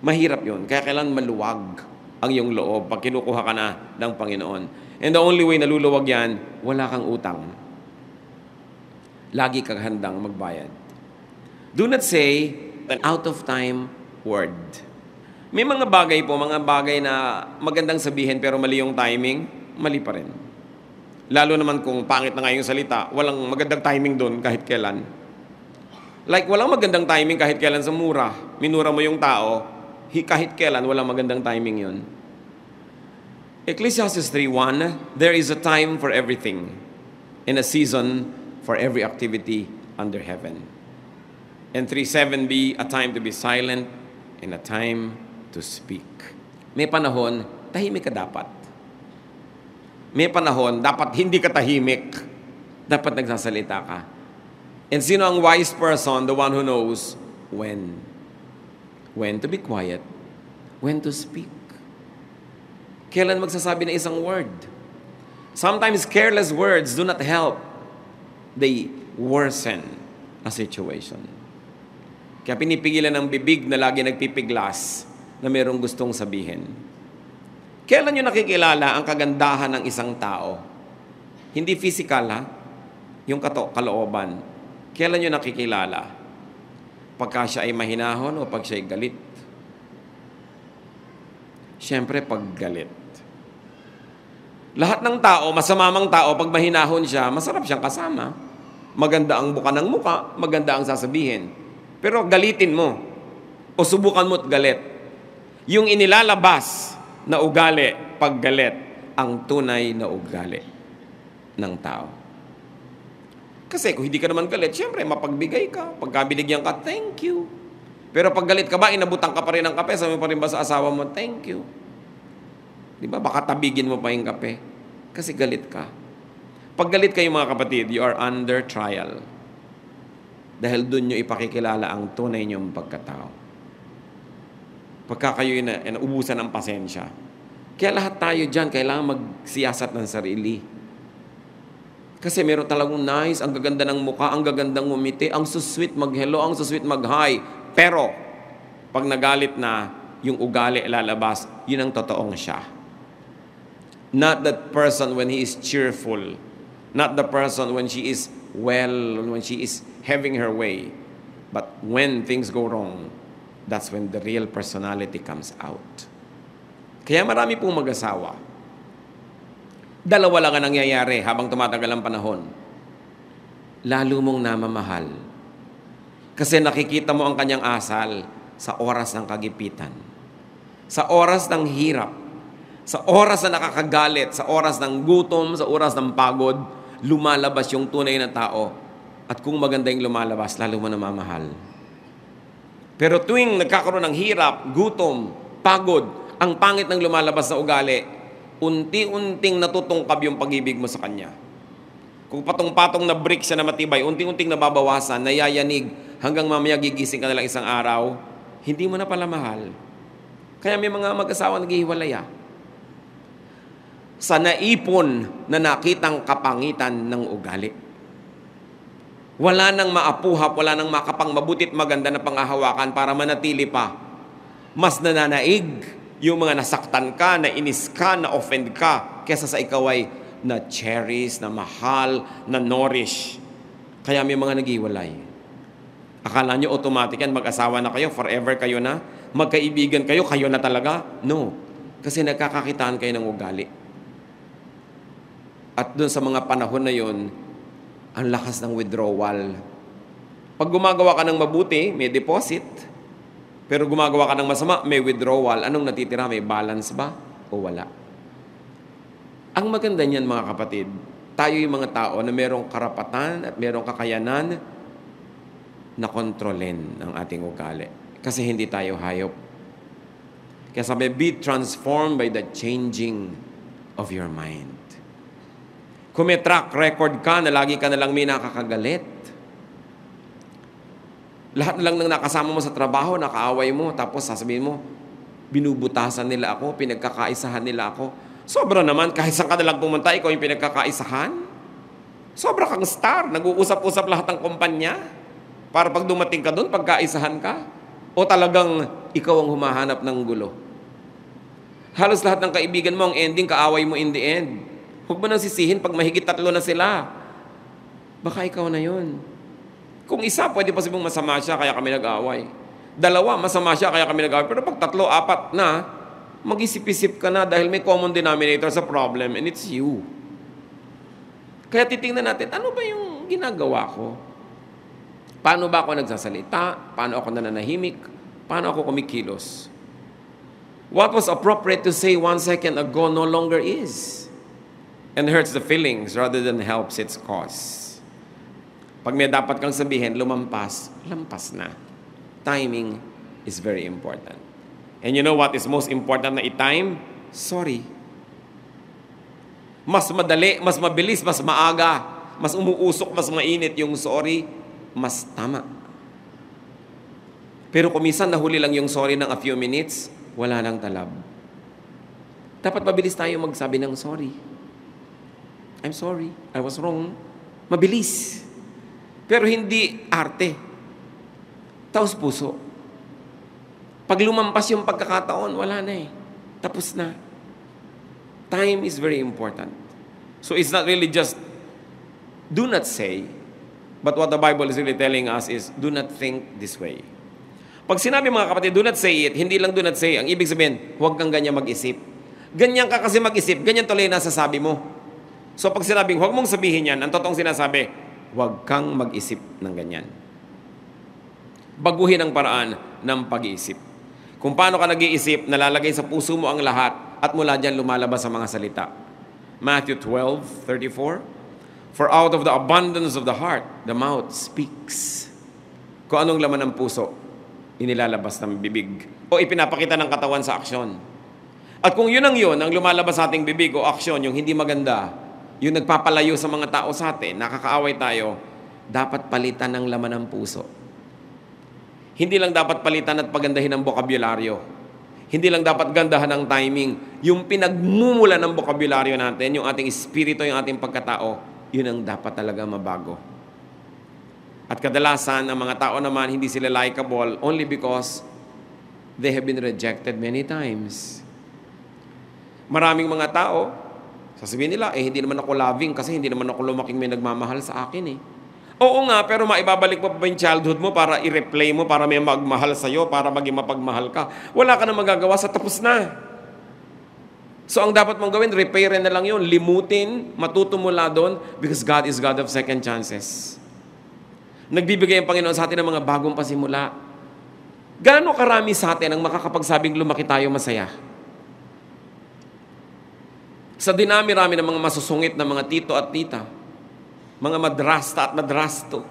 S2: Mahirap yun. Kaya kailangan maluwag ang iyong loob pag kinukuha ka na ng Panginoon. And the only way na luluwag yan, wala kang utang. Lagi kang handang magbayad. Do not say an out-of-time word. May mga bagay po, mga bagay na magandang sabihin pero mali yung timing, mali pa rin. Lalo naman kung pangit na nga yung salita, walang magandang timing doon kahit kailan. Like, walang magandang timing kahit kailan sa mura. Minura mo yung tao, kahit kailan, walang magandang timing yun. Ecclesiastes 3:1, there is a time for everything, and a season for every activity under heaven. And 3:7b, a time to be silent, and a time to speak. May panahon, tahimik ka dapat. May panahon, dapat hindi ka tahimik. Dapat nagsasalita ka. And sino ang wise person? The one who knows when. When to be quiet. When to speak. Kailan magsasabi ng isang word. Sometimes careless words do not help. They worsen a situation. Kaya pinipigilan ng bibig na lagi nagpipiglas na mayroong gustong sabihin. Kailan nyo nakikilala ang kagandahan ng isang tao? Hindi physical, ha? Yung kalooban. Kailan nyo nakikilala? Pagka siya ay mahinahon o pag siya ay galit? Siyempre, pag galit. Lahat ng tao, masamamang tao, pag mahinahon siya, masarap siyang kasama. Maganda ang buka ng muka, maganda ang sasabihin. Pero galitin mo o subukan mo't galit. Yung inilalabas na ugali, paggalit, ang tunay na ugali ng tao. Kasi kung hindi ka naman galit, siyempre, mapagbigay ka. Pagka binigyan ka, thank you. Pero pag galit ka ba, inabutang ka pa rin ng kape, sabi mo pa rin ba sa asawa mo, thank you. Di ba? Baka tabigin mo pa yung kape. Kasi galit ka. Pag galit kayo mga kapatid, you are under trial. Dahil doon nyo ipakikilala ang tunay nyong pagkatao. Pagka kayo ubusan ng pasensya. Kaya lahat tayo dyan, kailangan magsiyasat ng sarili. Kasi meron talagang nice, ang gaganda ng mukha, ang gagandang ngumiti, ang susweet mag-hello, ang susweet mag-hi. Pero, pag nagalit na, yung ugali lalabas, yun ang totoong siya. Not that person when he is cheerful. Not the person when she is well, when she is having her way. But when things go wrong, that's when the real personality comes out. Kaya marami pong mag-asawa. Dalawa lang ang nangyayari habang tumatagal ang panahon. Lalo mong namamahal. Kasi nakikita mo ang kanyang asal sa oras ng kagipitan. Sa oras ng hirap. Sa oras na nakakagalit. Sa oras ng gutom. Sa oras ng pagod. Lumalabas yung tunay na tao. At kung maganda yung lumalabas, lalo mo namamahal. Pero tuwing nagkakaroon ng hirap, gutom, pagod, ang pangit ng lumalabas na ugali, unti-unting natutungkab yung pag-ibig mo sa kanya. Kung patong-patong na brick siya na matibay, unti-unting nababawasan, nayayanig, hanggang mamaya gigising ka na lang isang araw, hindi mo na pala mahal. Kaya may mga mag-asawa naghihiwalay. Sa naipon na nakitang kapangitan ng ugali. Wala nang maapuhap, wala nang makapang mabutit maganda na panghahawakan para manatili pa. Mas nananaig yung mga nasaktan ka, na inis ka, na offend ka, kesa sa ikaw ay na cherish, na mahal, na nourish. Kaya may mga naghiwalay. Akala nyo automatic yan, mag-asawa na kayo, forever kayo na, magkaibigan kayo, kayo na talaga? No. Kasi nagkakakitaan kayo ng ugali. At dun sa mga panahon na yun, ang lakas ng withdrawal. Pag gumagawa ka ng mabuti, may deposit. Pero gumagawa ka ng masama, may withdrawal. Anong natitira? May balance ba? O wala? Ang maganda niyan, mga kapatid, tayo yung mga tao na merong karapatan at merong kakayanan na kontrolin ang ating ugali. Kasi hindi tayo hayop. Kaya sabi, be transformed by the changing of your mind. Kung may track record ka na lagi ka na lang may nakakagalit, lahat na lang ng nakasama mo sa trabaho, nakaaway mo, tapos sasabihin mo, binubutasan nila ako, pinagkakaisahan nila ako. Sobra naman, kahit saan ka na lang pumunta, ikaw yung pinagkakaisahan. Sobra kang star, nag-uusap-usap lahat ng kumpanya, para pag dumating ka doon, pagkaisahan ka. O talagang ikaw ang humahanap ng gulo. Halos lahat ng kaibigan mo, ang ending, kaaway mo in the end. Huwag mo nang sisihin pag mahigit 3 na sila. Baka ikaw na yun. Kung isa, pwede pa sabing masama siya, kaya kami nag-away. 2, masama siya, kaya kami nag-away. Pero pag 3, 4 na, mag-isip-isip ka na dahil may common denominator sa problem and it's you. Kaya titingnan natin, ano ba yung ginagawa ko? Paano ba ako nagsasalita? Paano ako nananahimik? Paano ako kumikilos? What was appropriate to say 1 second ago no longer is. And hurts the feelings rather than helps its cause. Pag may dapat kang sabihin, lumampas, lampas na. Timing is very important. And you know what is most important na i-time? Sorry. Mas madali, mas mabilis, mas maaga, mas umuusok, mas mainit yung sorry, mas tama. Pero kung minsan nahuli lang yung sorry ng a few minutes, wala nang talab. Dapat mabilis tayo magsabi ng sorry. I'm sorry, I was wrong. Mabilis. Pero hindi arte. Taos puso. Pag lumampas yung pagkakataon, wala na eh. Tapos na. Time is very important. So it's not really just do not say, but what the Bible is really telling us is do not think this way. Pag sinabi mga kapatid, do not say it, hindi lang do not say, ang ibig sabihin, huwag kang ganyan mag-isip. Ganyan ka kasi mag-isip, ganyan tuloy na sasabi mo. So pag sinabing, huwag mong sabihin yan, ang totoong sinasabi, huwag kang mag-isip ng ganyan. Baguhin ang paraan ng pag-iisip. Kung paano ka nag-iisip, nalalagay sa puso mo ang lahat at mula dyan lumalabas ang mga salita. Matthew 12:34. For out of the abundance of the heart, the mouth speaks. Kung anong laman ng puso, inilalabas ng bibig o ipinapakita ng katawan sa aksyon. At kung yun ang lumalabas sa ating bibig o aksyon, yung hindi maganda, yung nagpapalayo sa mga tao sa atin, nakakaaway tayo, dapat palitan ng laman ng puso. Hindi lang dapat palitan at pagandahin ang bokabularyo. Hindi lang dapat gandahan ang timing. Yung pinagmumula ng bokabularyo natin, yung ating espiritu, yung ating pagkatao, yun ang dapat talaga mabago. At kadalasan, ang mga tao naman, hindi sila likable only because they have been rejected many times. Maraming mga tao, sasabihin nila, hindi naman ako loving kasi hindi naman ako lumaking may nagmamahal sa akin eh. Oo nga, pero maibabalik mo pa ba yung childhood mo para i-replay mo, para may magmahal sa'yo, para maging mapagmahal ka? Wala ka na magagawa sa tapos na. So ang dapat mong gawin, repairin na lang yun. Limutin, matuto mula doon, because God is God of second chances. Nagbibigay ang Panginoon sa atin ng mga bagong pasimula. Gaano karami sa atin ang makakapagsabing lumaki tayo masaya? Sa dinami-rami ng mga masusungit na mga tito at tita, mga madrasta at madrasto,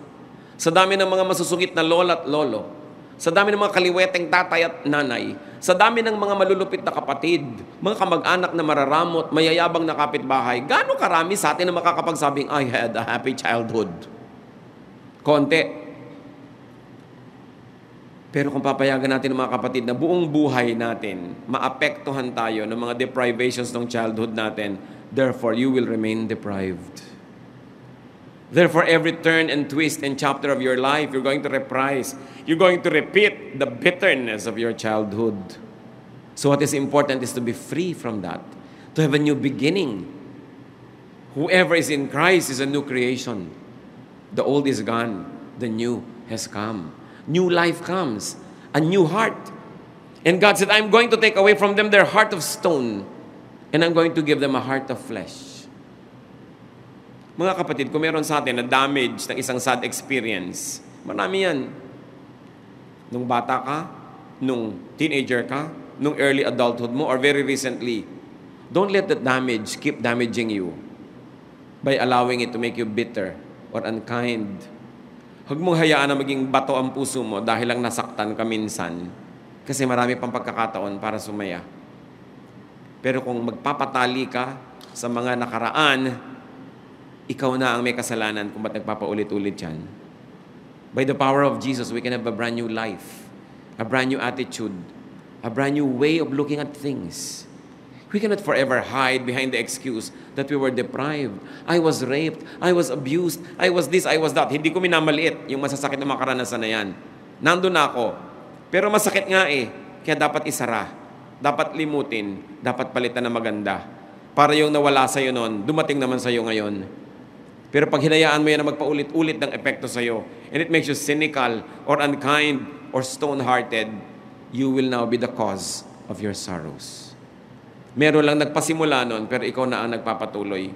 S2: sa dami ng mga masusungit na lola at lolo, sa dami ng mga kaliweteng tatay at nanay, sa dami ng mga malulupit na kapatid, mga kamag-anak na mararamot, mayayabang na kapitbahay, gaano karami sa atin na makakapagsabing, I had a happy childhood? Konti. Pero kung papayagan natin ng mga kapatid na buong buhay natin, maapektuhan tayo ng mga deprivations ng childhood natin, therefore, you will remain deprived. Therefore, every turn and twist and chapter of your life, you're going to reprise. You're going to repeat the bitterness of your childhood. So what is important is to be free from that, to have a new beginning. Whoever is in Christ is a new creation. The old is gone. The new has come. New life comes. A new heart. And God said, I'm going to take away from them their heart of stone, and I'm going to give them a heart of flesh. Mga kapatid, kung meron sa atin na damage ng isang sad experience, marami yan. Nung bata ka, nung teenager ka, nung early adulthood mo, or very recently, don't let that damage keep damaging you by allowing it to make you bitter or unkind. Huwag mong hayaan na maging bato ang puso mo dahil lang nasaktan ka minsan. Kasi marami pang pagkakataon para sumaya. Pero kung magpapatali ka sa mga nakaraan, ikaw na ang may kasalanan kung ba't nagpapaulit-ulit yan. By the power of Jesus, we can have a brand new life, a brand new attitude, a brand new way of looking at things. We cannot forever hide behind the excuse that we were deprived. I was raped. I was abused. I was this, I was that. Hindi ko minamaliit yung masasakit na mga karanasan na yan. Nandun na ako. Pero masakit nga eh. Kaya dapat isara. Dapat limutin. Dapat palitan na maganda. Para yung nawala sa'yo noon, dumating naman sa'yo ngayon. Pero pag hinayaan mo yan na magpaulit-ulit ng epekto sa'yo, and it makes you cynical or unkind or stone-hearted, you will now be the cause of your sorrows. Meron lang nagpasimula nun, pero ikaw na ang nagpapatuloy.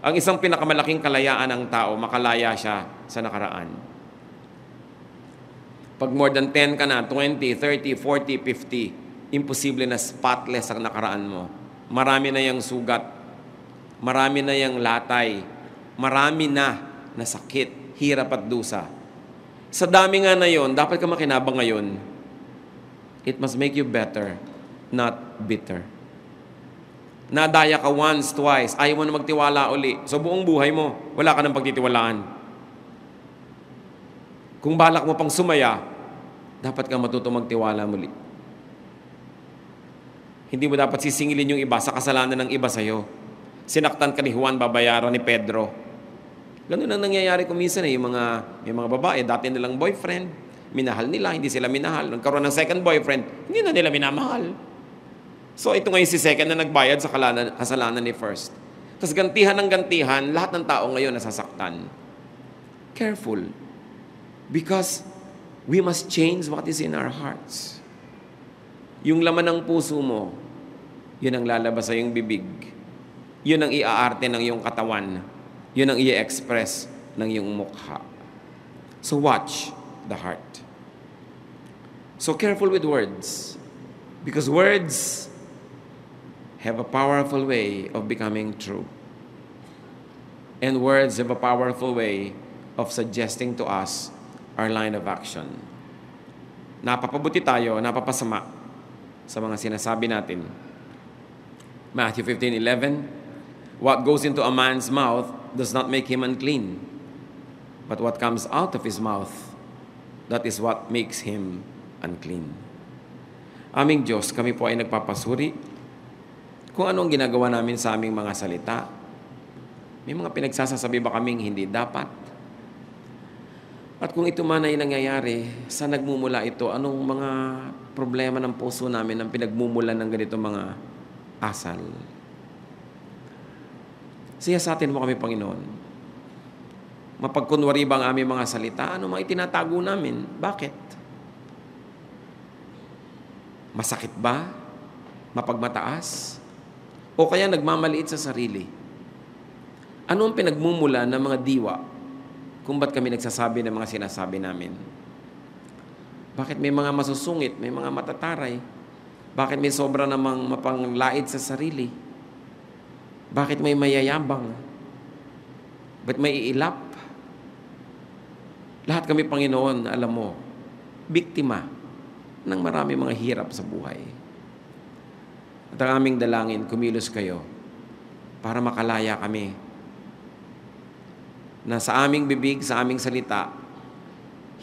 S2: Ang isang pinakamalaking kalayaan ng tao, makalaya siya sa nakaraan. Pag more than 10 ka na, 20, 30, 40, 50, imposible na spotless ang nakaraan mo. Marami na yung sugat. Marami na yung latay. Marami na sakit, hirap at dusa. Sa dami nga na yon, dapat ka makinabang ngayon. It must make you better, not bitter. Nadaya ka once, twice, ayaw mo na magtiwala uli. So buong buhay mo, wala ka ng pagtitiwalaan. Kung balak mo pang sumaya, dapat ka matuto magtiwala muli. Hindi mo dapat sisingilin yung iba sa kasalanan ng iba sa'yo. Sinaktan ka ni Juan, babayaran ni Pedro. Ganun ang nangyayari kung minsan yung mga babae, dati nilang boyfriend, minahal nila, hindi sila minahal. Nagkaroon ng second boyfriend, hindi na nila minamahal. So ito ngayon si second na nagbayad sa kasalanan ni first. Tapos gantihan ng gantihan, lahat ng tao ngayon nasasaktan. Careful. Because we must change what is in our hearts. Yung laman ng puso mo, yun ang lalabas sa iyong bibig. Yun ang iaarte ng iyong katawan. Yun ang i-express ng iyong mukha. So watch the heart. So careful with words. Because words have a powerful way of becoming true. And words have a powerful way of suggesting to us our line of action. Napapabuti tayo, napapasama sa mga sinasabi natin. Matthew 15:11, what goes into a man's mouth does not make him unclean, but what comes out of his mouth, that is what makes him unclean. Aming Diyos, kami po ay nagpapasuri kung anong ginagawa namin sa aming mga salita. May mga pinagsasasabi ba kaming hindi dapat? At kung ito man ay nangyayari, saan nagmumula ito? Anong mga problema ng puso namin ang pinagmumula ng ganito mga asal? Siyasatin mo kami, Panginoon. Mapagkunwari ba ang aming mga salita? Ano mga itinatago namin? Bakit? Masakit ba? Mapagmataas? O kaya nagmamaliit sa sarili? Ano ang pinagmumula ng mga diwa kung ba't kami nagsasabi ng mga sinasabi namin? Bakit may mga masusungit, may mga matataray? Bakit may sobra namang mapanglait sa sarili? Bakit may mayayabang? Ba't may iilap? Lahat kami, Panginoon, alam mo, biktima ng marami mga hirap sa buhay. At ang aming dalangin, kumilos kayo para makalaya kami na sa aming bibig, sa aming salita,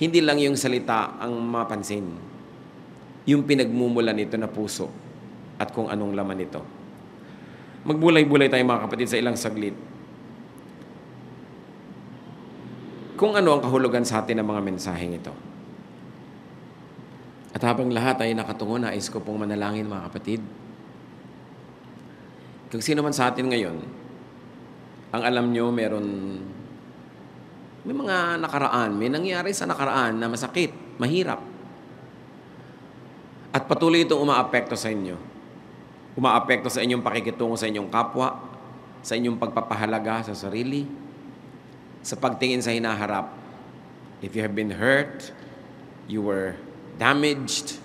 S2: hindi lang yung salita ang mapansin, yung pinagmumula nito na puso at kung anong laman nito. Magbulay-bulay tayo mga kapatid sa ilang saglit. Kung ano ang kahulugan sa atin ng mga mensaheng ito. At habang lahat ay nakatungo, nais ko pong manalangin mga kapatid. Kung sino man sa atin ngayon, ang alam nyo may mga nakaraan, may nangyari sa nakaraan na masakit, mahirap. At patuloy itong umaapekto sa inyo. Umaapekto sa inyong pakikitungo sa inyong kapwa, sa inyong pagpapahalaga sa sarili, sa pagtingin sa hinaharap. If you have been hurt, you were damaged,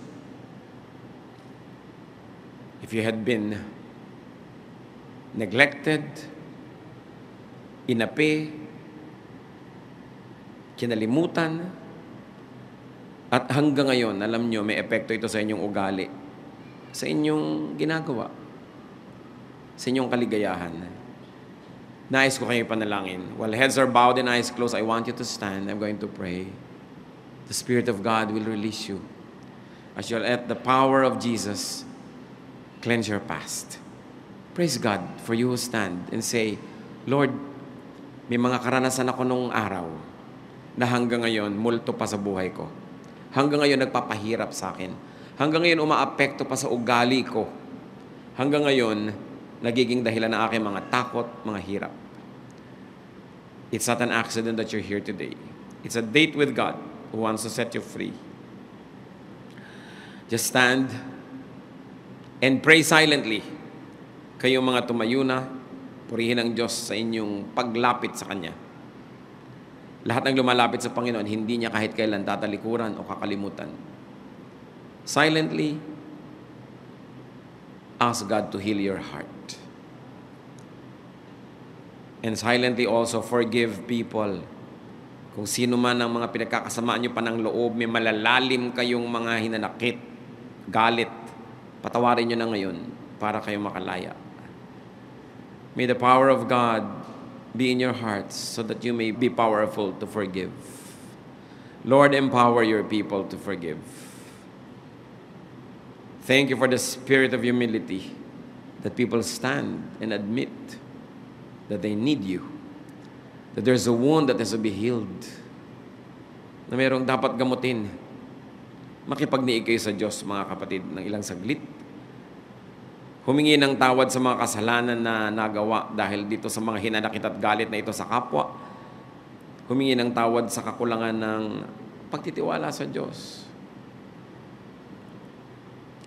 S2: if you had been neglected, inapi, kinalimutan, at hanggang ngayon, alam nyo, may epekto ito sa inyong ugali, sa inyong ginagawa, sa inyong kaligayahan. Nais ko kayo panalangin. While heads are bowed and eyes closed, I want you to stand. I'm going to pray. The Spirit of God will release you as you'll let the power of Jesus cleanse your past. Praise God for you who stand and say, Lord, may mga karanasan ako nung araw na hanggang ngayon, multo pa sa buhay ko. Hanggang ngayon, nagpapahirap sa akin. Hanggang ngayon, umaapekto pa sa ugali ko. Hanggang ngayon, nagiging dahilan ng aking mga takot, mga hirap. It's not an accident that you're here today. It's a date with God who wants to set you free. Just stand and pray silently. Kayong mga tumayo na, purihin ang Diyos sa inyong paglapit sa Kanya. Lahat ng lumalapit sa Panginoon, hindi niya kahit kailan tatalikuran o kakalimutan. Silently, ask God to heal your heart. And silently also forgive people. Kung sino man ang mga pinagkakasamaan nyo pa ng loob, may malalalim kayong mga hinanakit, galit, patawarin nyo na ngayon para kayo makalaya. May the power of God be in your hearts so that you may be powerful to forgive. Lord, empower your people to forgive. Thank you for the spirit of humility that people stand and admit that they need you. That there's a wound that has to be healed. Na mayroong dapat gamutin. Makipagniig kayo sa Diyos, mga kapatid, ng ilang saglit. Humingi ng tawad sa mga kasalanan na nagawa dahil dito sa mga hinanakit at galit na ito sa kapwa. Humingi ng tawad sa kakulangan ng pagtitiwala sa Diyos.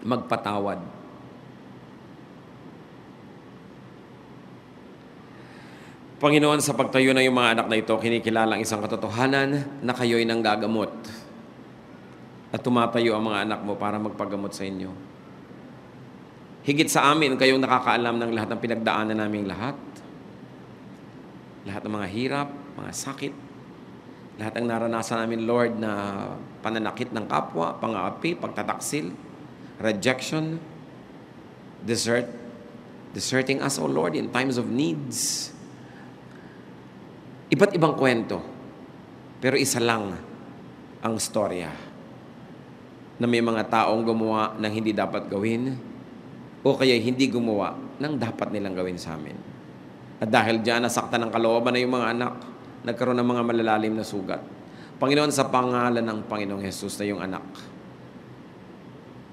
S2: Magpatawad. Panginoon, sa pagtayo na yung mga anak na ito, kinikilala ang isang katotohanan na kayo'y nanggagamot. At tumatayo ang mga anak mo para magpagamot sa inyo. Higit sa amin, kayong nakakaalam ng lahat ng pinagdaanan naming lahat. Lahat ng mga hirap, mga sakit. Lahat ng naranasan namin, Lord, na pananakit ng kapwa, pang-aapi, pagtataksil, rejection, deserting us, O Lord, in times of needs. Iba't ibang kwento, pero isa lang ang storya na may mga taong gumawa ng hindi dapat gawin o kaya hindi gumawa ng dapat nilang gawin sa amin. At dahil diyan, nasaktan ng kalooban na yung mga anak, nagkaroon ng mga malalalim na sugat. Panginoon, sa pangalan ng Panginoong Jesus na yung anak,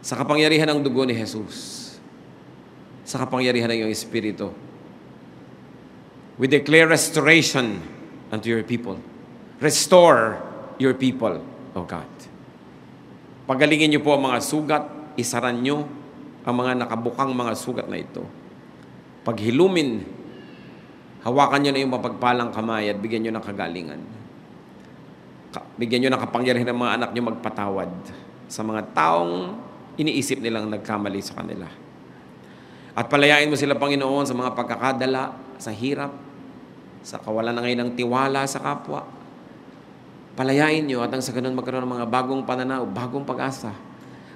S2: sa kapangyarihan ng dugo ni Jesus, sa kapangyarihan ng iyong Espiritu, we declare restoration unto your people. Restore your people, O God. Pagalingin niyo po ang mga sugat, isaran niyo ang mga nakabukang mga sugat na ito. Paghilumin, hawakan niyo na yung mapagpalang kamay at bigyan niyo ng kagalingan. Bigyan niyo ng kapangyarihan ng mga anak niyo magpatawad sa mga taong iniisip nilang nagkamali sa kanila. At palayain mo sila, Panginoon, sa mga pagkakadala, sa hirap, sa kawalan na ngayon ng tiwala sa kapwa. Palayain niyo at ang sa ganun magkaroon ng mga bagong pananaw, bagong pag-asa.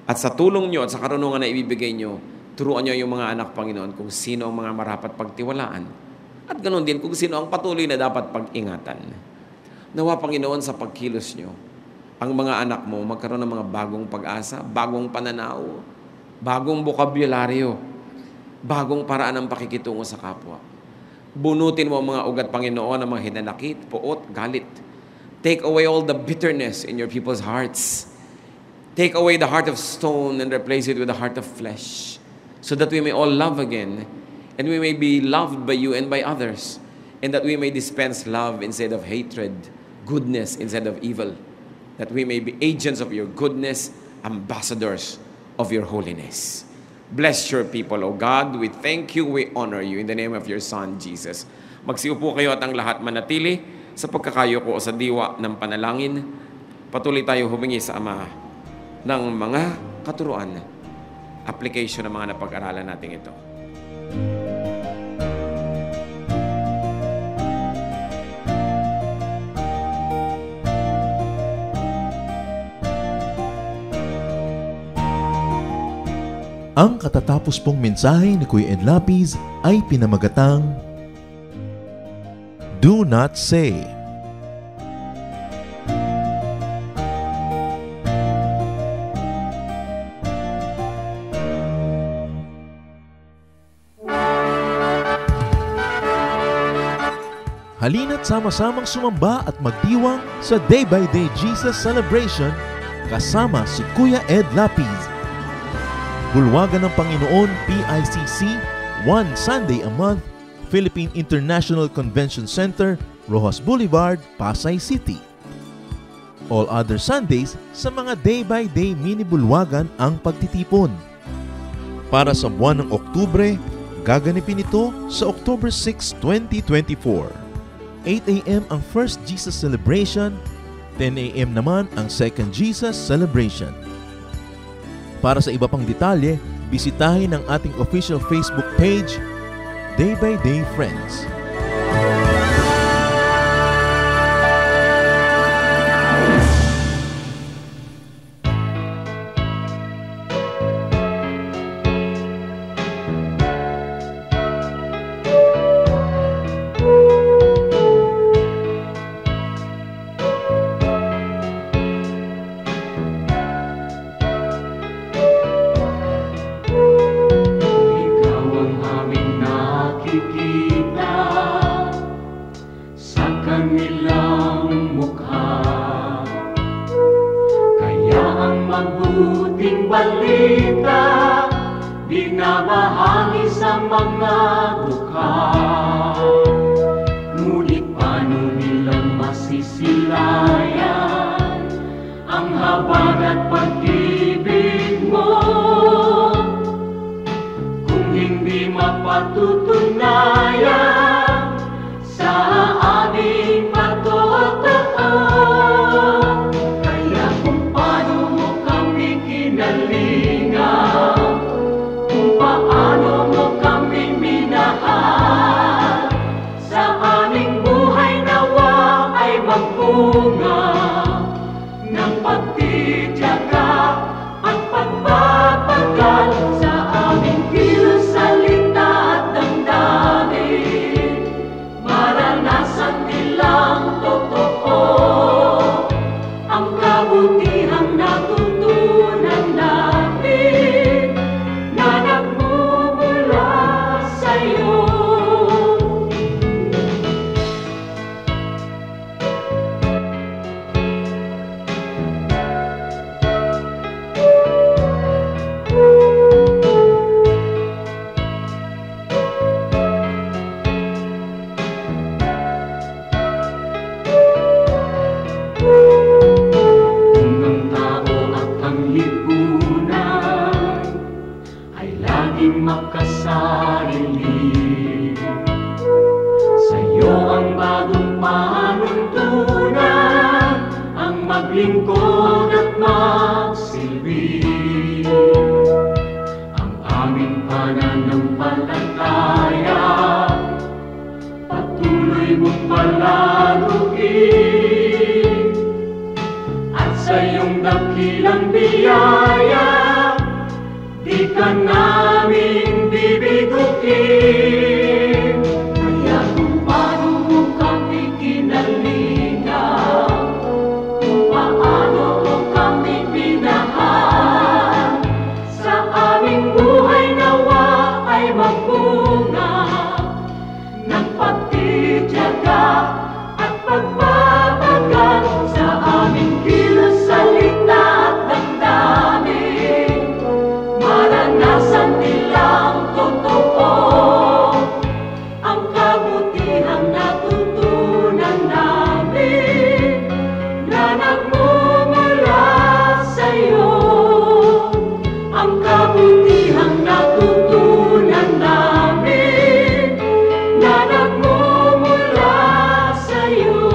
S2: At sa tulong niyo at sa karunungan na ibibigay niyo, turuan niyo yung mga anak, Panginoon, kung sino ang mga marapat pagtiwalaan. At ganun din kung sino ang patuloy na dapat pag-ingatan. Nawa, Panginoon, sa pagkilos niyo, ang mga anak mo magkaroon ng mga bagong pag-asa, bagong pananaw, bagong bokabularyo, bagong paraan ng pakikitungo sa kapwa. Bunutin mo ang mga ugat, Panginoon, ang mga hinanakit, puot, galit. Take away all the bitterness in your people's hearts. Take away the heart of stone and replace it with the heart of flesh, so that we may all love again, and we may be loved by you and by others, and that we may dispense love instead of hatred, goodness instead of evil, that we may be agents of your goodness, ambassadors of your holiness. Bless your people, O God. We thank you, we honor you in the name of your Son, Jesus. Magsiupo kayo at ang lahat manatili sa pagkakayo ko sa diwa ng panalangin. Patuloy tayo humingi sa Ama ng mga katuruan, application ng mga napag-aralan natin ito.
S1: Ang katatapos pong mensahe ni Kuya Ed Lapiz ay pinamagatang Do Not Say. Halina't sama-samang sumamba at magdiwang sa Day by Day Jesus Celebration kasama si Kuya Ed Lapiz. Bulwagan ng Panginoon, PICC, one Sunday a month, Philippine International Convention Center, Rojas Boulevard, Pasay City. All other Sundays, sa mga day-by-day mini-bulwagan ang pagtitipon. Para sa buwan ng Oktubre, gaganipin ito sa October 6, 2024. 8 a.m. ang First Jesus Celebration, 10 a.m. naman ang Second Jesus Celebration. Para sa iba pang detalye, bisitahin ang ating official Facebook page, Day by Day Friends.
S3: mabuting balita, binabahagi sa mga dukha. Ngunit paano nilang masisilayan ang habag at pag-ibig mo kung hindi mapatutunayan sa aming matotoo? Kaya kung paano mo kami kinalingan, kung paano mo kami minahal, sa aming buhay nawa ay magbunga ng pagtitiyaga at pagpapagal sa aming kilos, salita at damdamin. Maranasan nilang totoo ang kabutihang natutunan namin na nagmumula sa'yo. maglingkod at magsilbi. Ang aming pananampalataya patuloy mong palaguin, at sa iyong dakilang biyaya di ka namin bibiguin. Kaya kung paano mo kami kinalingan, kung paano mo kami minahal, sa aming buhay nawa ay magbunga ng pagtitiyaga at pagpapagad sa aming kilos, salita at damdamin. Maranasan nilang totoo ang kabutihang natutunan namin na nagmumula sa iyo. Ang kabutihang natutunan namin na nagmumula sa iyo.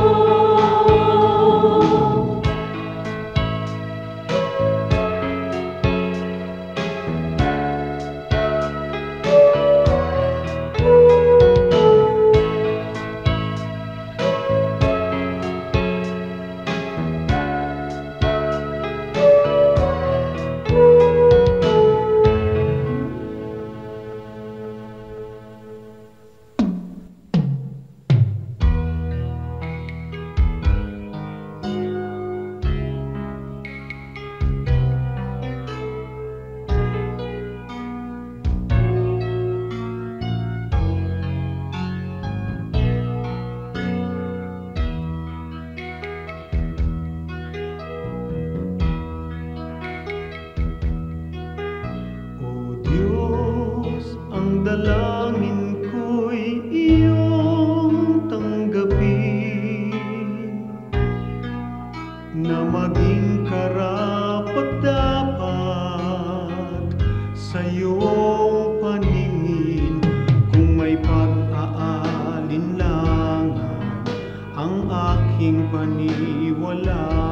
S3: Ang dalangin ko'y iyong tanggapin, na maging karapat-dapat sa iyong paningin. Kung may pag-aalinlangan ang aking paniwalaan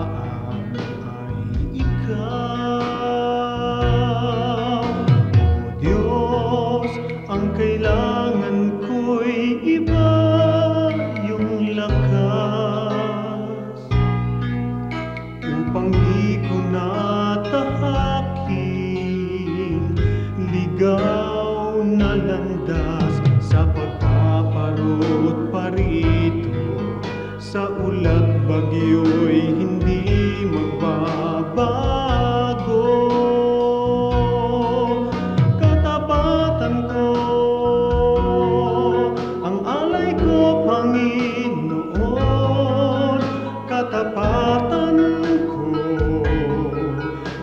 S3: ay ikaw. Ang kailangan ko'y iba, yung lakas upang di ko natahakin. Ligaw na landas sa pagpaparot parito, sa ulat bagyo'y hindi magbabago. Katapatan ko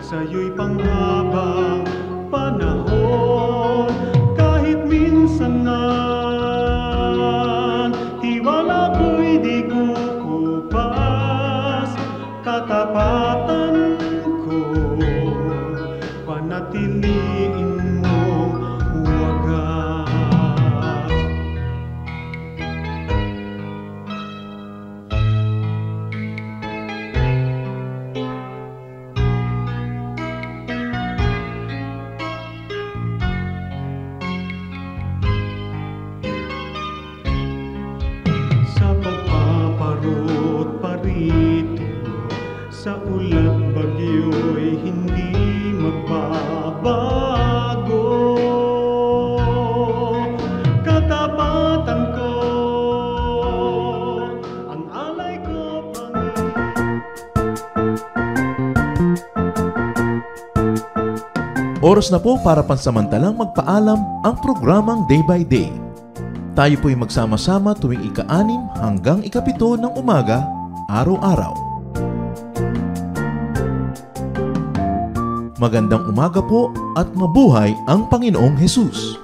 S3: sa'yo'y panghabang panahon. Kahit minsan na tiwala ko'y di kukupas, katapatan ko panatiliin mong wagas. Sa ulat bagyo'y hindi magbabago. Katapatan ko, ang alay ko
S1: Oras na po para pansamantalang magpaalam ang programang Day by Day. Tayo po'y magsama-sama tuwing ika-6 hanggang ika-7 ng umaga, araw-araw. Magandang umaga po at mabuhay ang Panginoong Hesus!